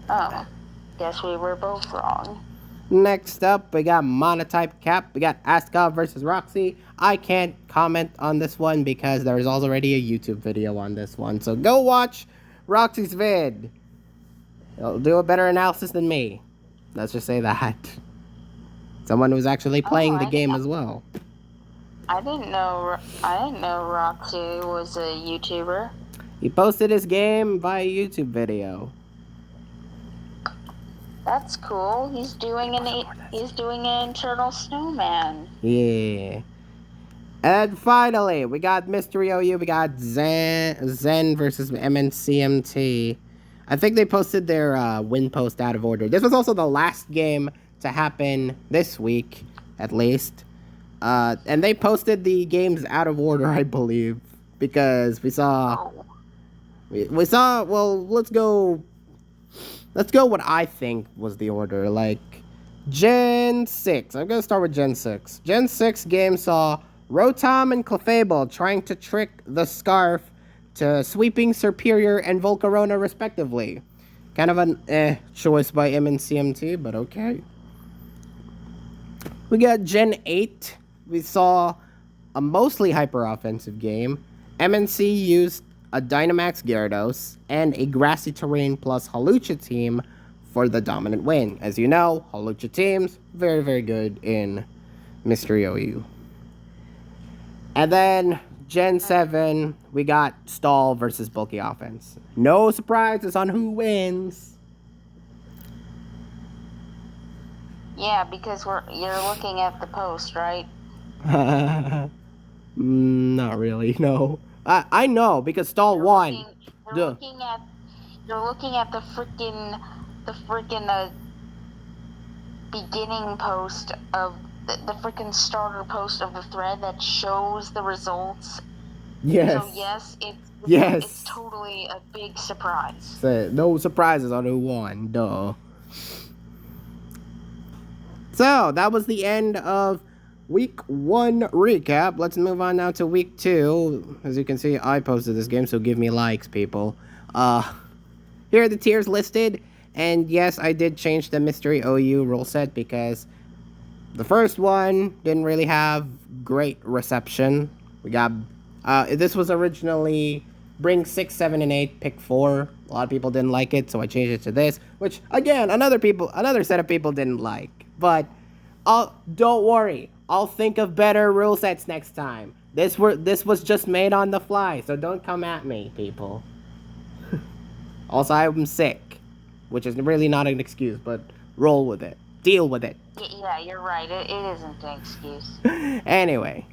Oh, guess we were both wrong. Next up, we got Monotype Cap. We got Askov versus Roxy. I can't comment on this one because there is already a YouTube video on this one. So go watch Roxy's vid. He'll do a better analysis than me. Let's just say that. Someone who's actually playing the game as well. I didn't know Roxy was a YouTuber. He posted his game via YouTube video. That's cool. He's doing an internal snowman. Yeah. And finally, we got Mystery OU. We got Zen versus MNCMT. I think they posted their win post out of order. This was also the last game to happen this week, at least. And they posted the games out of order, I believe, because we saw. Well, let's go what I think was the order. Like, Gen 6. I'm going to start with Gen 6. Gen 6 game saw Rotom and Clefable trying to trick the Scarf to sweeping Superior and Volcarona, respectively. Kind of an choice by MNCMT, but okay. We got Gen 8. We saw a mostly hyper-offensive game. MNC used a Dynamax Gyarados, and a Grassy Terrain plus Hawlucha team for the dominant win. As you know, Hawlucha teams, very, very good in Mystery OU. And then, Gen 7, we got Stall versus Bulky Offense. No surprises on who wins. Yeah, because you're looking at the post, right? Not really, no. I know, because Stall won. You're looking at the freaking beginning post of the freaking starter post of the thread that shows the results. Yes. So yes, it's Yes. totally a big surprise. So, no surprises on who won. Duh. So that was the end of week 1 recap. Let's move on now to week 2. As you can see, I posted this game, so give me likes, people. Here are the tiers listed, and yes, I did change the mystery OU rule set because the first one didn't really have great reception. We got this was originally bring 6, 7, and 8, pick 4. A lot of people didn't like it, so I changed it to this, which again, another set of people didn't like. But don't worry, I'll think of better rule sets next time. This was just made on the fly, so don't come at me, people. Also, I'm sick, which is really not an excuse, but roll with it. Deal with it. Yeah, you're right. It isn't an excuse. Anyway,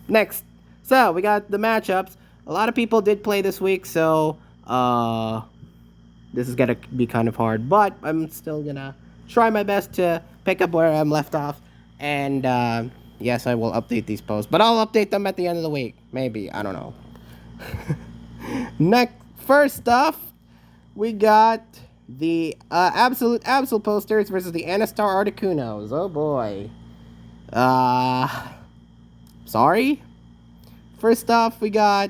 next. So, we got the matchups. A lot of people did play this week, so this is gonna be kind of hard, but I'm still gonna try my best to pick up where I'm left off. And yes, I will update these posts, but I'll update them at the end of the week. Maybe, I don't know. First off, we got the Absolute Absol posters versus the Anastar Articunos. Oh boy. Sorry? First off, we got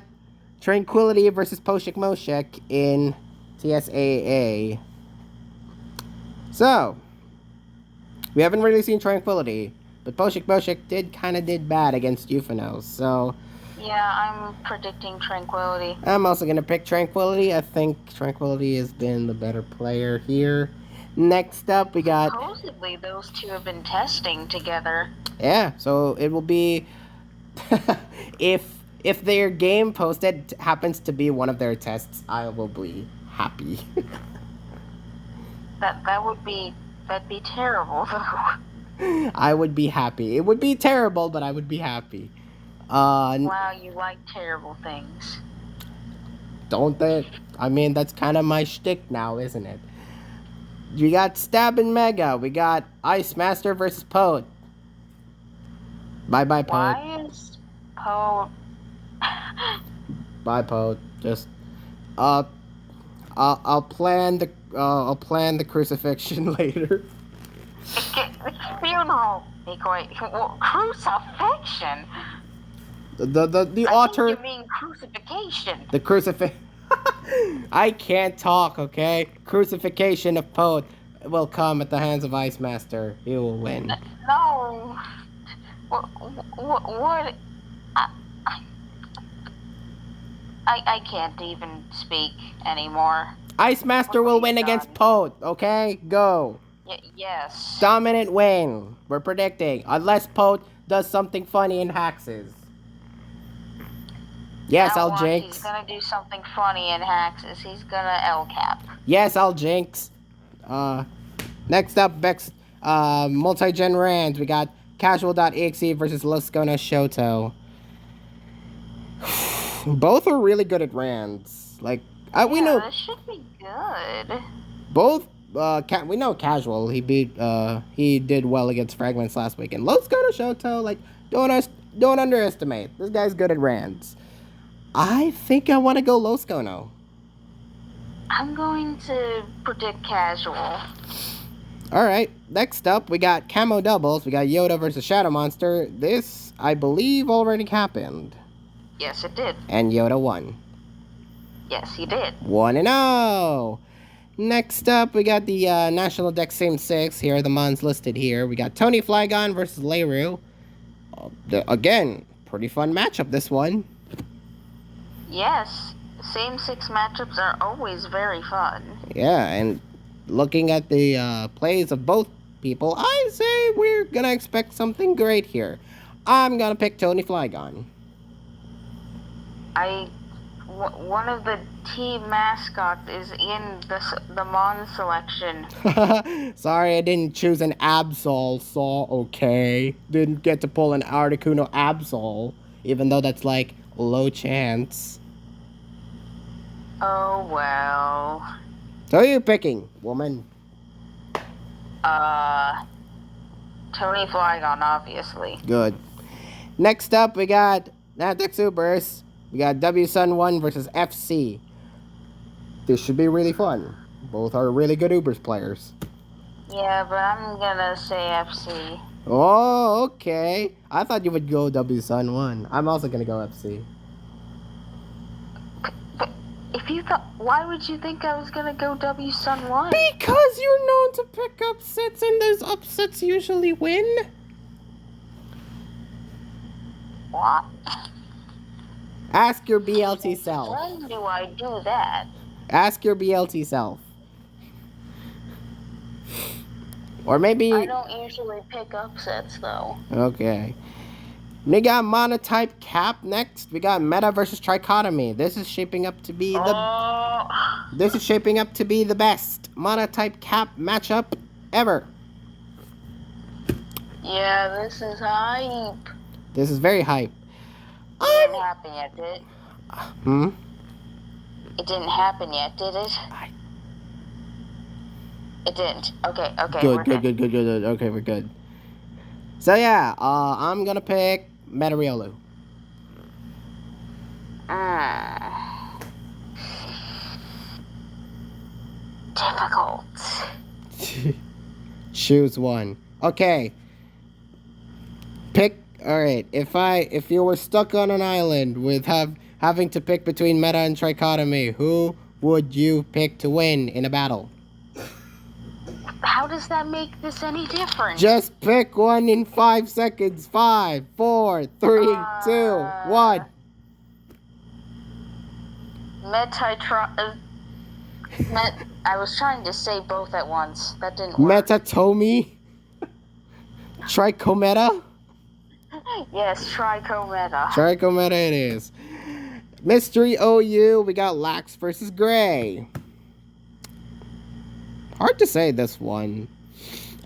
Tranquility versus Poshik Moshek in TSAA. So, we haven't really seen Tranquility, but Poshik Moshek did bad against Euphanos, so... Yeah, I'm predicting Tranquility. I'm also going to pick Tranquility. I think Tranquility has been the better player here. Next up, we got... Supposedly, those two have been testing together. Yeah, so it will be... if their game posted happens to be one of their tests, I will be happy. That'd be terrible, though. I would be happy. It would be terrible, but I would be happy. Wow, you like terrible things. Don't they? I mean, that's kind of my shtick now, isn't it? We got Stab and Mega. We got Ice Master versus Poet. Bye, Poet. Why is Poet? Bye, Poet. Just, I'll plan the crucifixion later. Funeral. Crucifixion. The author. I think you mean crucifixion. The crucifix. I can't talk. Okay, crucifixion of Poet will come at the hands of Ice Master. He will win. No. What? I can't even speak anymore. Ice Master will win against Poet. Okay, go. Yes. Dominant win. We're predicting, unless Poet does something funny and Haxes. Yes, I'll jinx. He's gonna do something funny in Haxes. He's gonna L-cap. Yes, I'll jinx. Next up, multi-gen Rands. We got Casual.exe versus Loscona Shoto. Both are really good at Rands. Like, we know. This should be good. Both, we know Casual. He did well against Fragments last week. And Loscona Shoto, like, don't underestimate. This guy's good at Rands. I think I want to go Loscono. I'm going to predict Casual. Alright, next up, we got Camo Doubles. We got Yoda versus Shadow Monster. This, I believe, already happened. Yes, it did. And Yoda won. Yes, he did. 1-0. Next up, we got the National Dex Same 6. Here are the Mons listed here. We got Tony Flygon versus Leiru. Again, pretty fun matchup, this one. Yes, same 6 matchups are always very fun. Yeah, and looking at the plays of both people, I say we're gonna expect something great here. I'm gonna pick Tony Flygon. One of the team mascots is in the Mon selection. Sorry, I didn't choose an Absol, so okay. Didn't get to pull an Articuno Absol, even though that's like low chance. Oh well. So who are you picking, woman? Tony Flygon, obviously. Good. Next up, we got Nantex Supers. We got W Sun 1 versus FC. This should be really fun. Both are really good Ubers players. Yeah, but I'm gonna say FC. Oh, okay. I thought you would go W Sun 1. I'm also gonna go FC. But if you thought, why would you think I was gonna go W Sun 1? Because you're known to pick upsets, and those upsets usually win. What? Ask your BLT self. When do I do that? Ask your BLT self. Or maybe... I don't usually pick upsets, though. Okay. We got Monotype Cap next. We got Meta versus Trichotomy. This is shaping up to be This is shaping up to be the best Monotype Cap matchup ever. Yeah, this is hype. This is very hype. It didn't happen yet, did it? Hmm? It didn't happen yet, did it? It didn't. Okay, Good. Okay, we're good. So yeah, I'm gonna pick Metariolu. Difficult. Choose one. Okay. Pick. All right. If you were stuck on an island with having to pick between Meta and Trichotomy, who would you pick to win in a battle? How does that make this any different? Just pick one in 5 seconds. 5, 4, 3, 2, 1. I was trying to say both at once. That didn't work. Metatomi? Trichometa? Yes, Trichometa. Trichometa it is. Mystery OU, we got Lax versus Gray. Hard to say this one.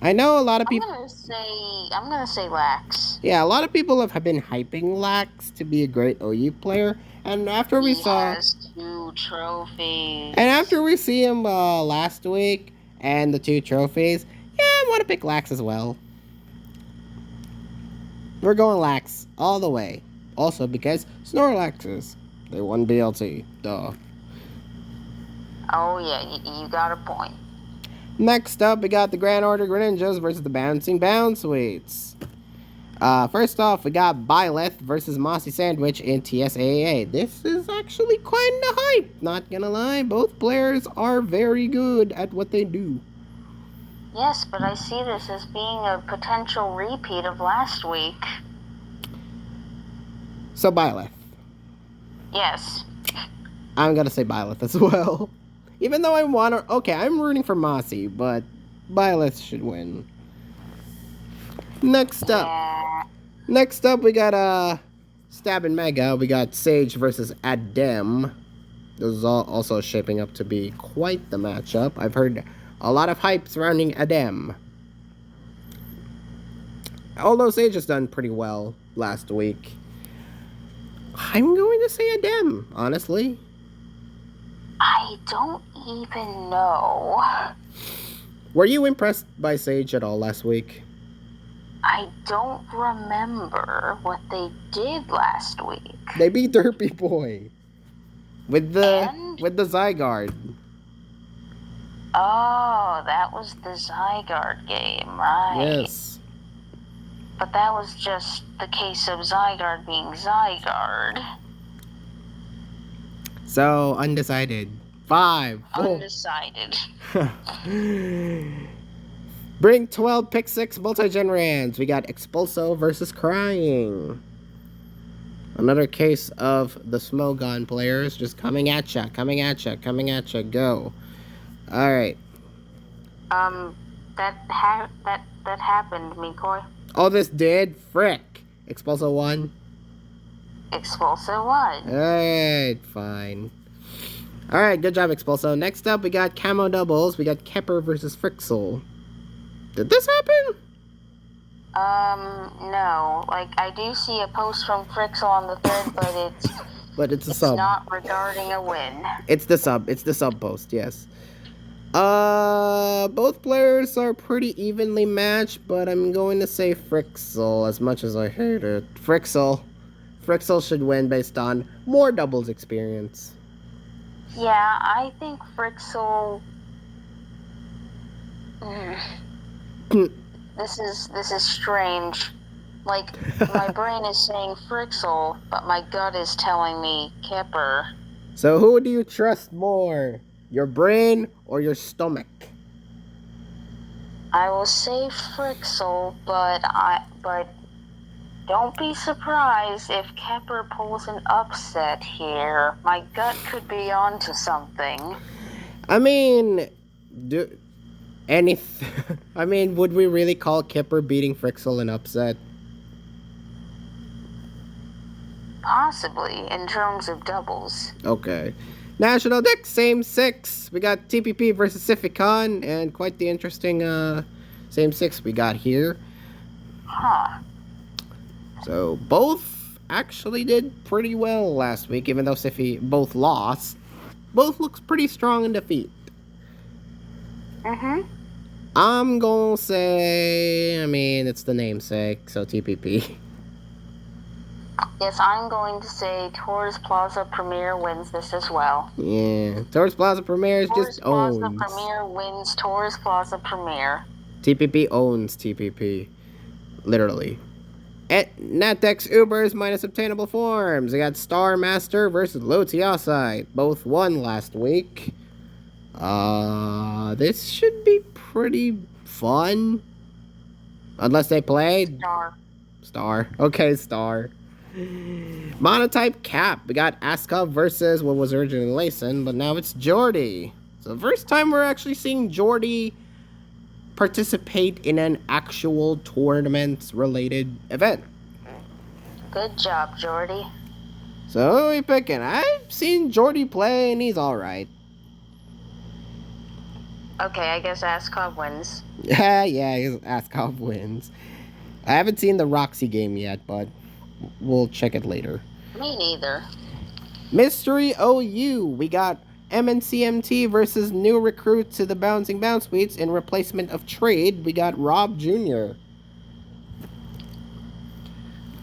I know a lot of people... I'm gonna say Lax. Yeah, a lot of people have been hyping Lax to be a great OU player. And after we saw... He has 2 trophies. And after we see him last week and the 2 trophies, yeah, I want to pick Lax as well. We're going Lax all the way. Also because Snorlaxes. They won BLT. Duh. Oh yeah, you got a point. Next up, we got the Grand Order Greninjas versus the Bouncing Bounceweights. First off, we got Byleth versus Mossy Sandwich in TSAA. This is actually quite a hype, not gonna lie. Both players are very good at what they do. Yes, but I see this as being a potential repeat of last week. So Byleth. Yes. I'm gonna say Byleth as well. Even though I want to... Okay, I'm rooting for Mossy, but Byleth should win. Next up. Yeah. Next up, we got Stab and Mega. We got Sage versus Adem. This is also shaping up to be quite the matchup. I've heard a lot of hype surrounding Adem. Although Sage has done pretty well last week. I'm going to say Adem, honestly. I don't even know. Were you impressed by Sage at all last week? I don't remember what they did last week. They beat Derpy Boy with the Zygarde. Oh, that was the Zygarde game, right? Yes. But that was just the case of Zygarde being Zygarde. So, undecided. 5, 4. Undecided. Bring 12 pick 6 multi-generans. We got Expulso versus Crying. Another case of the Smogon players just coming at ya, go. Alright. That happened, Mikoi. Oh, this did? Frick. Expulso 1. Expulso 1. Alright, fine. Alright, good job, Expulso. Next up, we got Camo Doubles. We got Kepper versus Frixel. Did this happen? No. Like, I do see a post from Frixel on the thread, but it's a sub. It's not regarding a win. It's the sub post, yes. Both players are pretty evenly matched, but I'm going to say Frixel as much as I hate it. Frixel should win based on more doubles experience. Yeah, I think Frixel. Mm, this is strange. Like, my brain is saying Frixel, but my gut is telling me Kipper. So who do you trust more? Your brain or your stomach? I will say Frixel, but don't be surprised if Kepper pulls an upset here. My gut could be onto something. I mean, do any I mean, would we really call Kipper beating Frixel an upset? Possibly, in terms of doubles. Okay. National Deck, same six. We got TPP versus Sificon, and quite the interesting same six we got here. Huh. So both actually did pretty well last week, even though Siffy both lost. Both looks pretty strong in defeat. Mm-hmm. I'm gonna say, I mean, it's the namesake, so TPP. Yes, I'm going to say Tours Plaza Premier wins this as well. Yeah, Tours Plaza Premier just owns. Tours Plaza Premier wins Tours Plaza Premier. TPP owns TPP. Literally. At Natex Ubers minus obtainable forms. I got Star Master versus Lotiasai. Both won last week. This should be pretty fun. Unless they played. Star. Okay, Star. Monotype Cap. We got Aska versus what was originally Layson, but now it's Jordy. So the first time we're actually seeing Jordy participate in an actual tournament-related event. Good job, Jordy. So who are we picking? I've seen Jordy play and he's alright. Okay, I guess Askov wins. Yeah, Askov wins. I haven't seen the Roxy game yet, but we'll check it later. Me neither. Mystery OU. We got MNCMT versus new recruit to the Bouncing Bounce Suites in replacement of trade. We got Rob Jr.,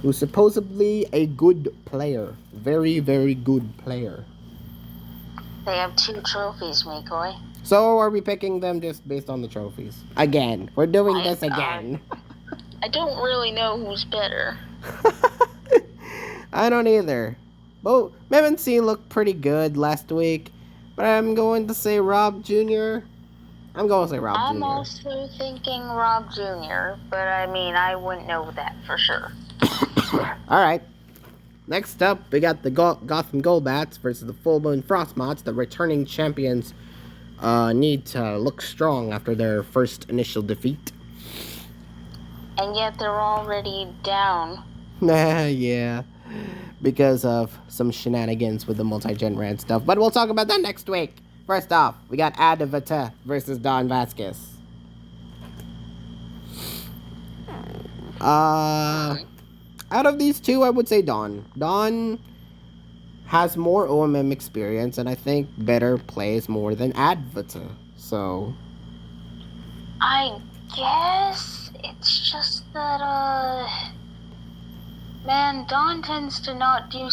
who's supposedly a good player. Very, very good player. They have 2 trophies, Mikoi. So are we picking them just based on the trophies? Again. We're doing this again. I don't really know who's better. I don't either. Both MNC looked pretty good last week, but I'm going to say Rob Jr. I'm also thinking Rob Jr., but I mean, I wouldn't know that for sure. Alright. Next up, we got the Gotham Golbats versus the Full Moon Frostmots. The returning champions need to look strong after their first initial defeat. And yet they're already down. Yeah. Because of some shenanigans with the multi-gen rant stuff. But we'll talk about that next week. First off, we got Adavata versus Don Vasquez. Out of these two, I would say Don. Don has more OMM experience, and I think better plays more than Advata. So, I guess it's just that, man, Don tends to not do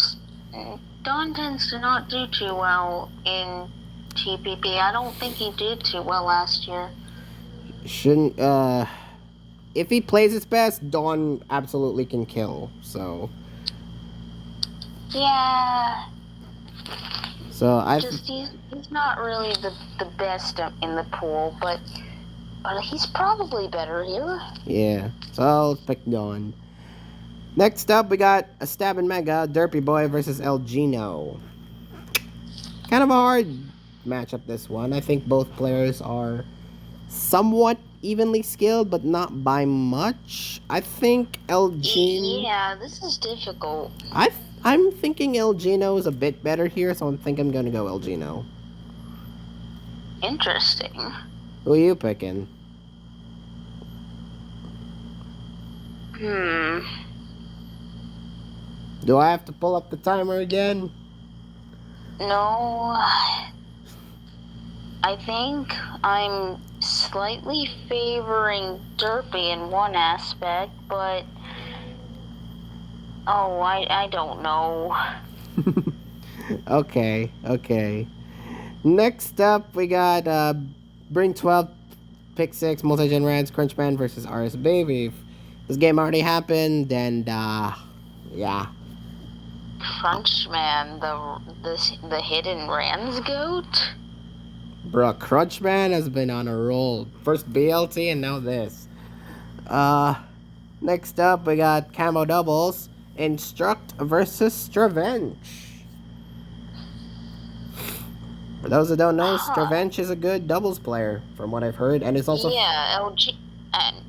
too well in TPP. I don't think he did too well last year. If he plays his best, Dawn absolutely can kill, so. Yeah. So he's not really the best in the pool, but he's probably better here. Yeah, so I'll pick Dawn. Next up, we got a Stab and Mega, Derpy Boy versus El Gino. Kind of a hard matchup, this one. I think both players are somewhat evenly skilled, but not by much. I think El Gino... Yeah, this is difficult. I'm thinking El Gino is a bit better here, so I think I'm going to go El Gino. Interesting. Who are you picking? Do I have to pull up the timer again? No. I think I'm slightly favoring Derpy in one aspect, but I don't know. Okay. Next up, we got Bring 12, Pick 6, Multi-Gen Rants, Crunchman versus RS Baby. This game already happened, and yeah. Crunchman, the hidden Rans goat. Bruh, Crunchman has been on a roll. First BLT and now this. Next up, we got Camo Doubles, Instruct versus Stravench. For those that don't know, Stravench is a good doubles player, from what I've heard, and it's also... Yeah, LG...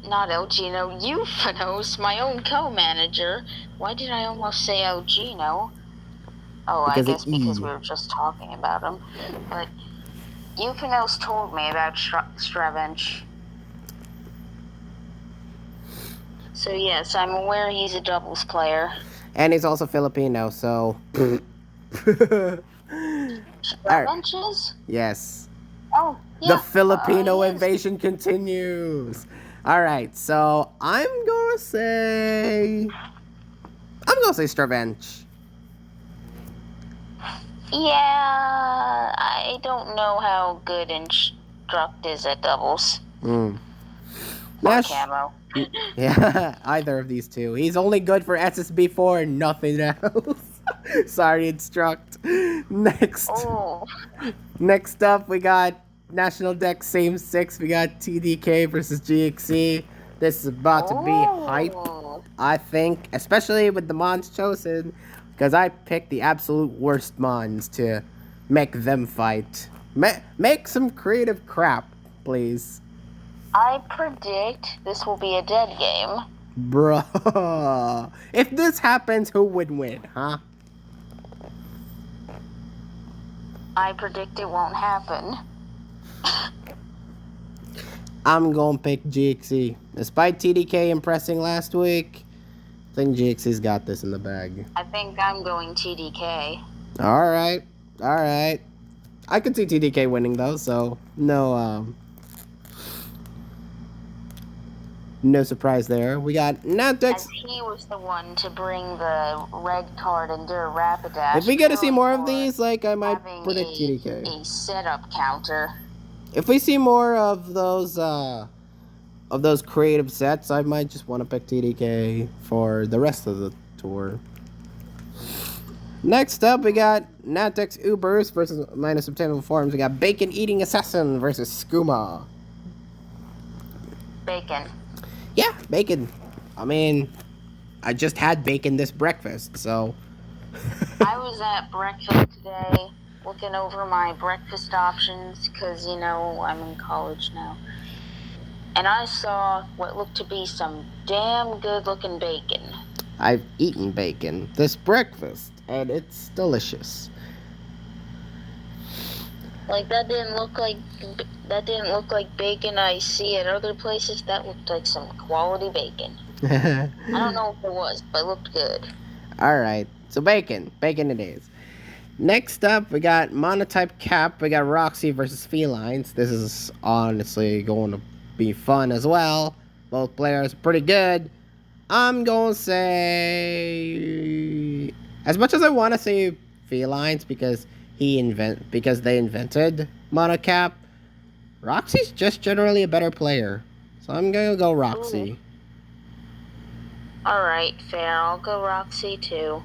not LG, no, Euphanos, my own co-manager. Why did I almost say LG, no? Oh, I guess because we were just talking about him. But Euphanos told me about Stravench. So yes, I'm aware he's a doubles player. And he's also Filipino, so... Stravench is? Yes. Oh, yeah. The Filipino invasion continues. Alright, so I'm gonna say Stravench. Yeah, I don't know how good Instruct is at doubles. Or Camo. Yeah, either of these two. He's only good for SSB4 and nothing else. Sorry, Instruct. Next. Oh. Next up, we got National Deck Same 6. We got TDK versus GXE. This is about to be hype, I think, especially with the mons chosen, because I picked the absolute worst mons to make them fight. Make some creative crap, please. I predict this will be a dead game. Bruh. If this happens, who would win, huh? I predict it won't happen. I'm gonna pick GXE. Despite TDK impressing last week, I think GXE's got this in the bag. I think I'm going TDK. Alright. I could see TDK winning though, so no surprise there. We got Natex. As he was the one to bring the red card and do a Rapidash. If we get to see more of these, like, I might predict TDK. A setup counter. If we see more of those creative sets, I might just want to pick TDK for the rest of the tour. Next up, we got Natex Ubers versus Minus Obtainable Forms. We got Bacon Eating Assassin versus Skooma. Bacon. Yeah, bacon. I mean, I just had bacon this breakfast, so... I was at breakfast today, looking over my breakfast options, because, you know, I'm in college now. And I saw what looked to be some damn good-looking bacon. I've eaten bacon this breakfast, and it's delicious. Like, that didn't look like bacon I see at other places. That looked like some quality bacon. I don't know if it was, but it looked good. Alright, so bacon it is. Next up, we got Monotype Cap. We got Roxy versus Felines. This is honestly going to be fun as well. Both players pretty good. I'm going to say... As much as I want to say Felines because they invented Monocap, Roxy's just generally a better player. So I'm going to go Roxy. Alright, fair. I'll go Roxy too.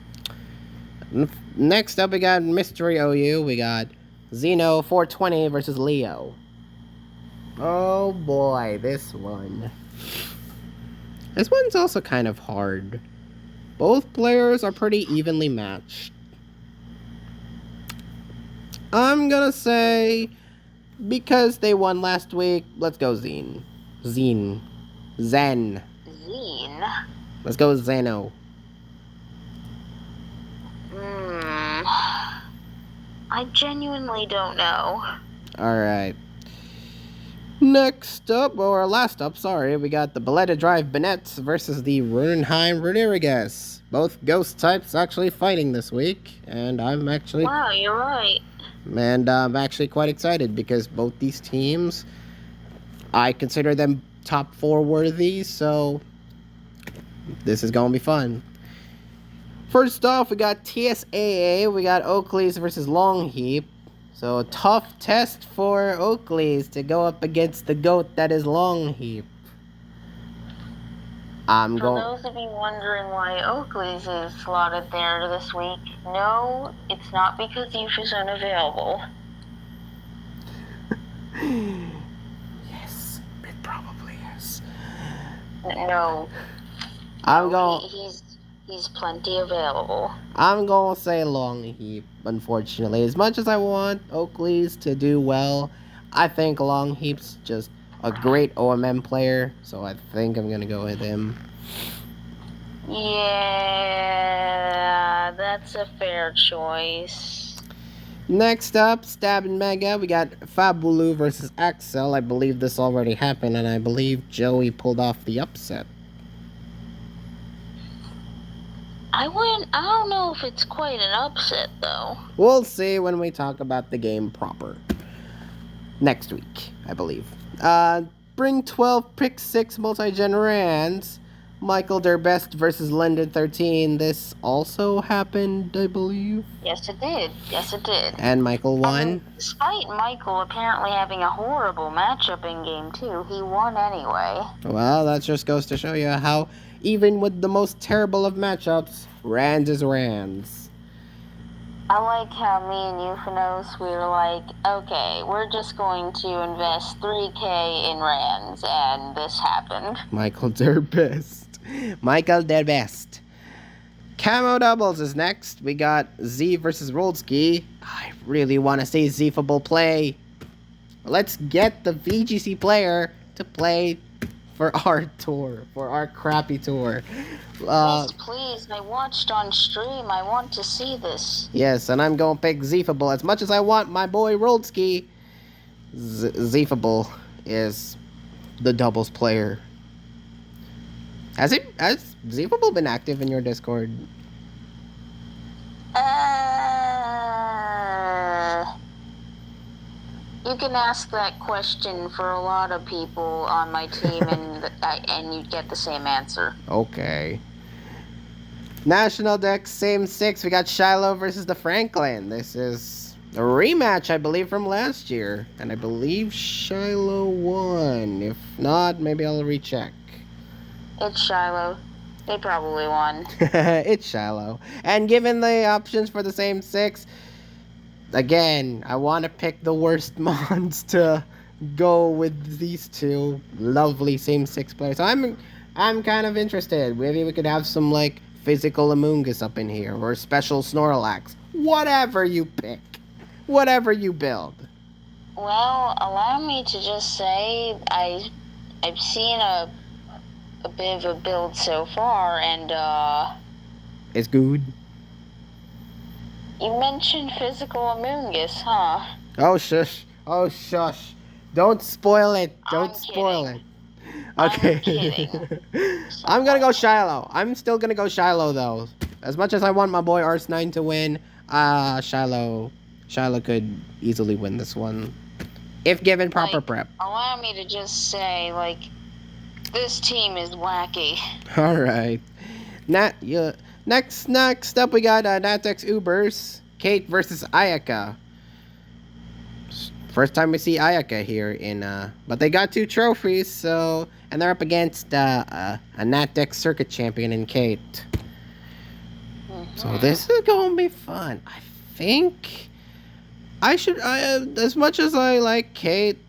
Next up, we got Mystery OU. We got Xeno 420 versus Leo. Oh boy, this one. This one's also kind of hard. Both players are pretty evenly matched. I'm gonna say, because they won last week, let's go Zen. Zen. Let's go Zeno. I genuinely don't know. Alright. Next up, or last up, sorry, we got the Balletta Drive Bennett versus the Runenheim Rodriguez. both ghost types actually fighting this week, and Wow, you're right. I'm actually quite excited because both these teams, I consider them top four worthy. So this is gonna be fun. First off, we got TSAA. We got Oakleys versus Longheap. So a tough test for Oakleys to go up against the GOAT that is Longheap. For those of you wondering why Oakley's is slotted there this week, no, it's not because Youth is unavailable. Yes, it probably is. No. He's plenty available. I'm gonna say Longheap, unfortunately. As much as I want Oakley's to do well, I think Longheap's just a great OMM player, so I think I'm gonna go with him. Yeah, that's a fair choice. Next up, Stab and Mega, we got Fabulu versus Axel. I believe this already happened, and I believe Joey pulled off the upset. I don't know if it's quite an upset, though. We'll see when we talk about the game proper. Next week, I believe. Bring 12, pick 6 multi-generans. Michael Derbest versus London 13. This also happened, I believe. Yes, it did. And Michael won. Despite Michael apparently having a horrible matchup in game 2, he won anyway. Well, that just goes to show you how, even with the most terrible of matchups, Rands is Rands. I like how me and Euphanos, we were like, okay, we're just going to invest 3K in Rands, and this happened. Michael Derbest. Camo doubles is next. We got Z versus Rolski. I really want to see Zfable play. Let's get the VGC player to play for our tour, for our crappy tour. Yes, please. I watched on stream. I want to see this. Yes, and I'm going to pick Zfable. As much as I want my boy Rolski, Zfable is the doubles player. Has Zfable been active in your Discord? You can ask that question for a lot of people on my team, and you'd get the same answer. Okay. National Dex, same 6. We got Shiloh versus the Franklin. This is a rematch, I believe, from last year. And I believe Shiloh won. If not, maybe I'll recheck. It's Shiloh. They probably won. It's Shiloh. And given the options for the same 6, again, I want to pick the worst mons to go with these two lovely same 6 players. So I'm kind of interested. Maybe we could have some like physical Amoongus up in here or special Snorlax. Whatever you pick. Whatever you build. Well, allow me to just say I've seen a bit of a build so far, and it's good. You mentioned physical Amoongus, huh? Oh shush. Oh shush. Don't spoil it. Don't spoil it. Okay. I'm kidding. I'm gonna go Shiloh. I'm still gonna go Shiloh though. As much as I want my boy Ars9 to win, Shiloh could easily win this one. If given proper prep. Allow me to just say, this team is wacky. Alright. Next up we got Natex Ubers. Kate versus Ayaka. First time we see Ayaka here but they got 2 trophies, so, and they're up against a Natex Circuit champion in Kate. Mm-hmm. So this is gonna be fun. I think I should, as much as I like Kate,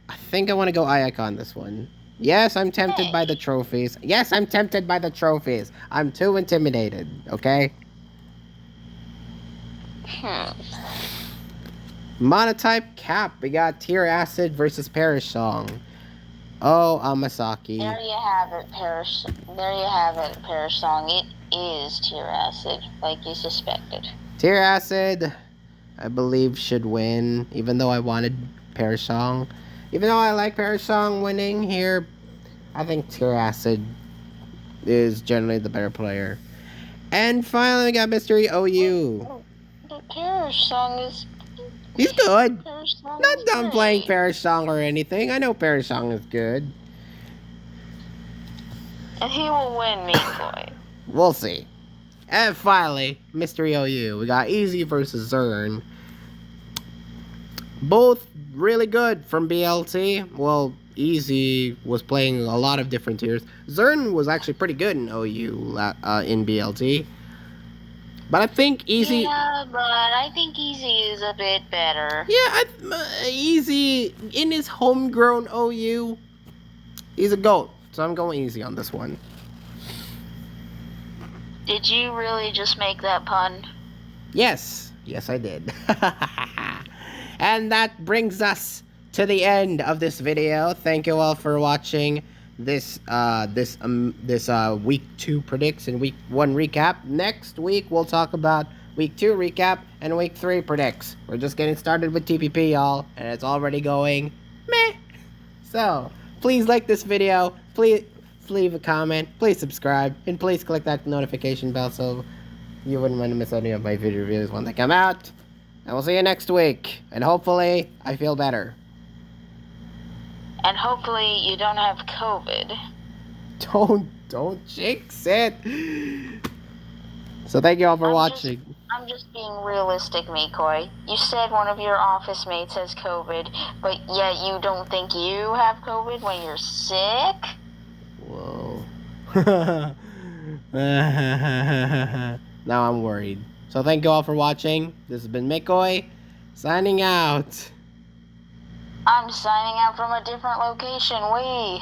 I think I want to go Ayaka on this one. Yes, I'm tempted by the trophies. I'm too intimidated, okay? Monotype Cap. We got Tear Acid versus Perish Song. Oh, Amasaki. There you have it, Perish Song. It is Tear Acid, like you suspected. Tear Acid, I believe, should win, even though I wanted Perish Song. Even though I like Perish Song winning here, I think Tear Acid is generally the better player. And finally, we got Mystery OU. The Parrish song is. He's good. Parrish song Not is done playing great. Parrish Song or anything. I know Parrish Song is good. And he will win, me boy. We'll see. And finally, Mystery OU. We got Easy versus Zern. Both really good from BLT. Well, Easy was playing a lot of different tiers. Zern was actually pretty good in OU in BLT. But I think Easy. Yeah, but I think Easy is a bit better. Yeah, Easy in his homegrown OU. He's a GOAT. So I'm going Easy on this one. Did you really just make that pun? Yes. Yes, I did. And that brings us to the end of this video. Thank you all for watching this week 2 predicts and week 1 recap. Next week we'll talk about week 2 recap and week 3 predicts. We're just getting started with TPP, y'all, and it's already going meh. So please like this video, please leave a comment, please subscribe, and please click that notification bell so you wouldn't want to miss any of my video reviews when they come out. And we'll see you next week. And hopefully, I feel better. And hopefully you don't have COVID. Don't jinx it. So thank you all for watching. I'm just being realistic, Mikoi. You said one of your office mates has COVID, but yet you don't think you have COVID when you're sick? Whoa. Now I'm worried. So thank you all for watching. This has been Mikoi, signing out. I'm signing out from a different location. Wee.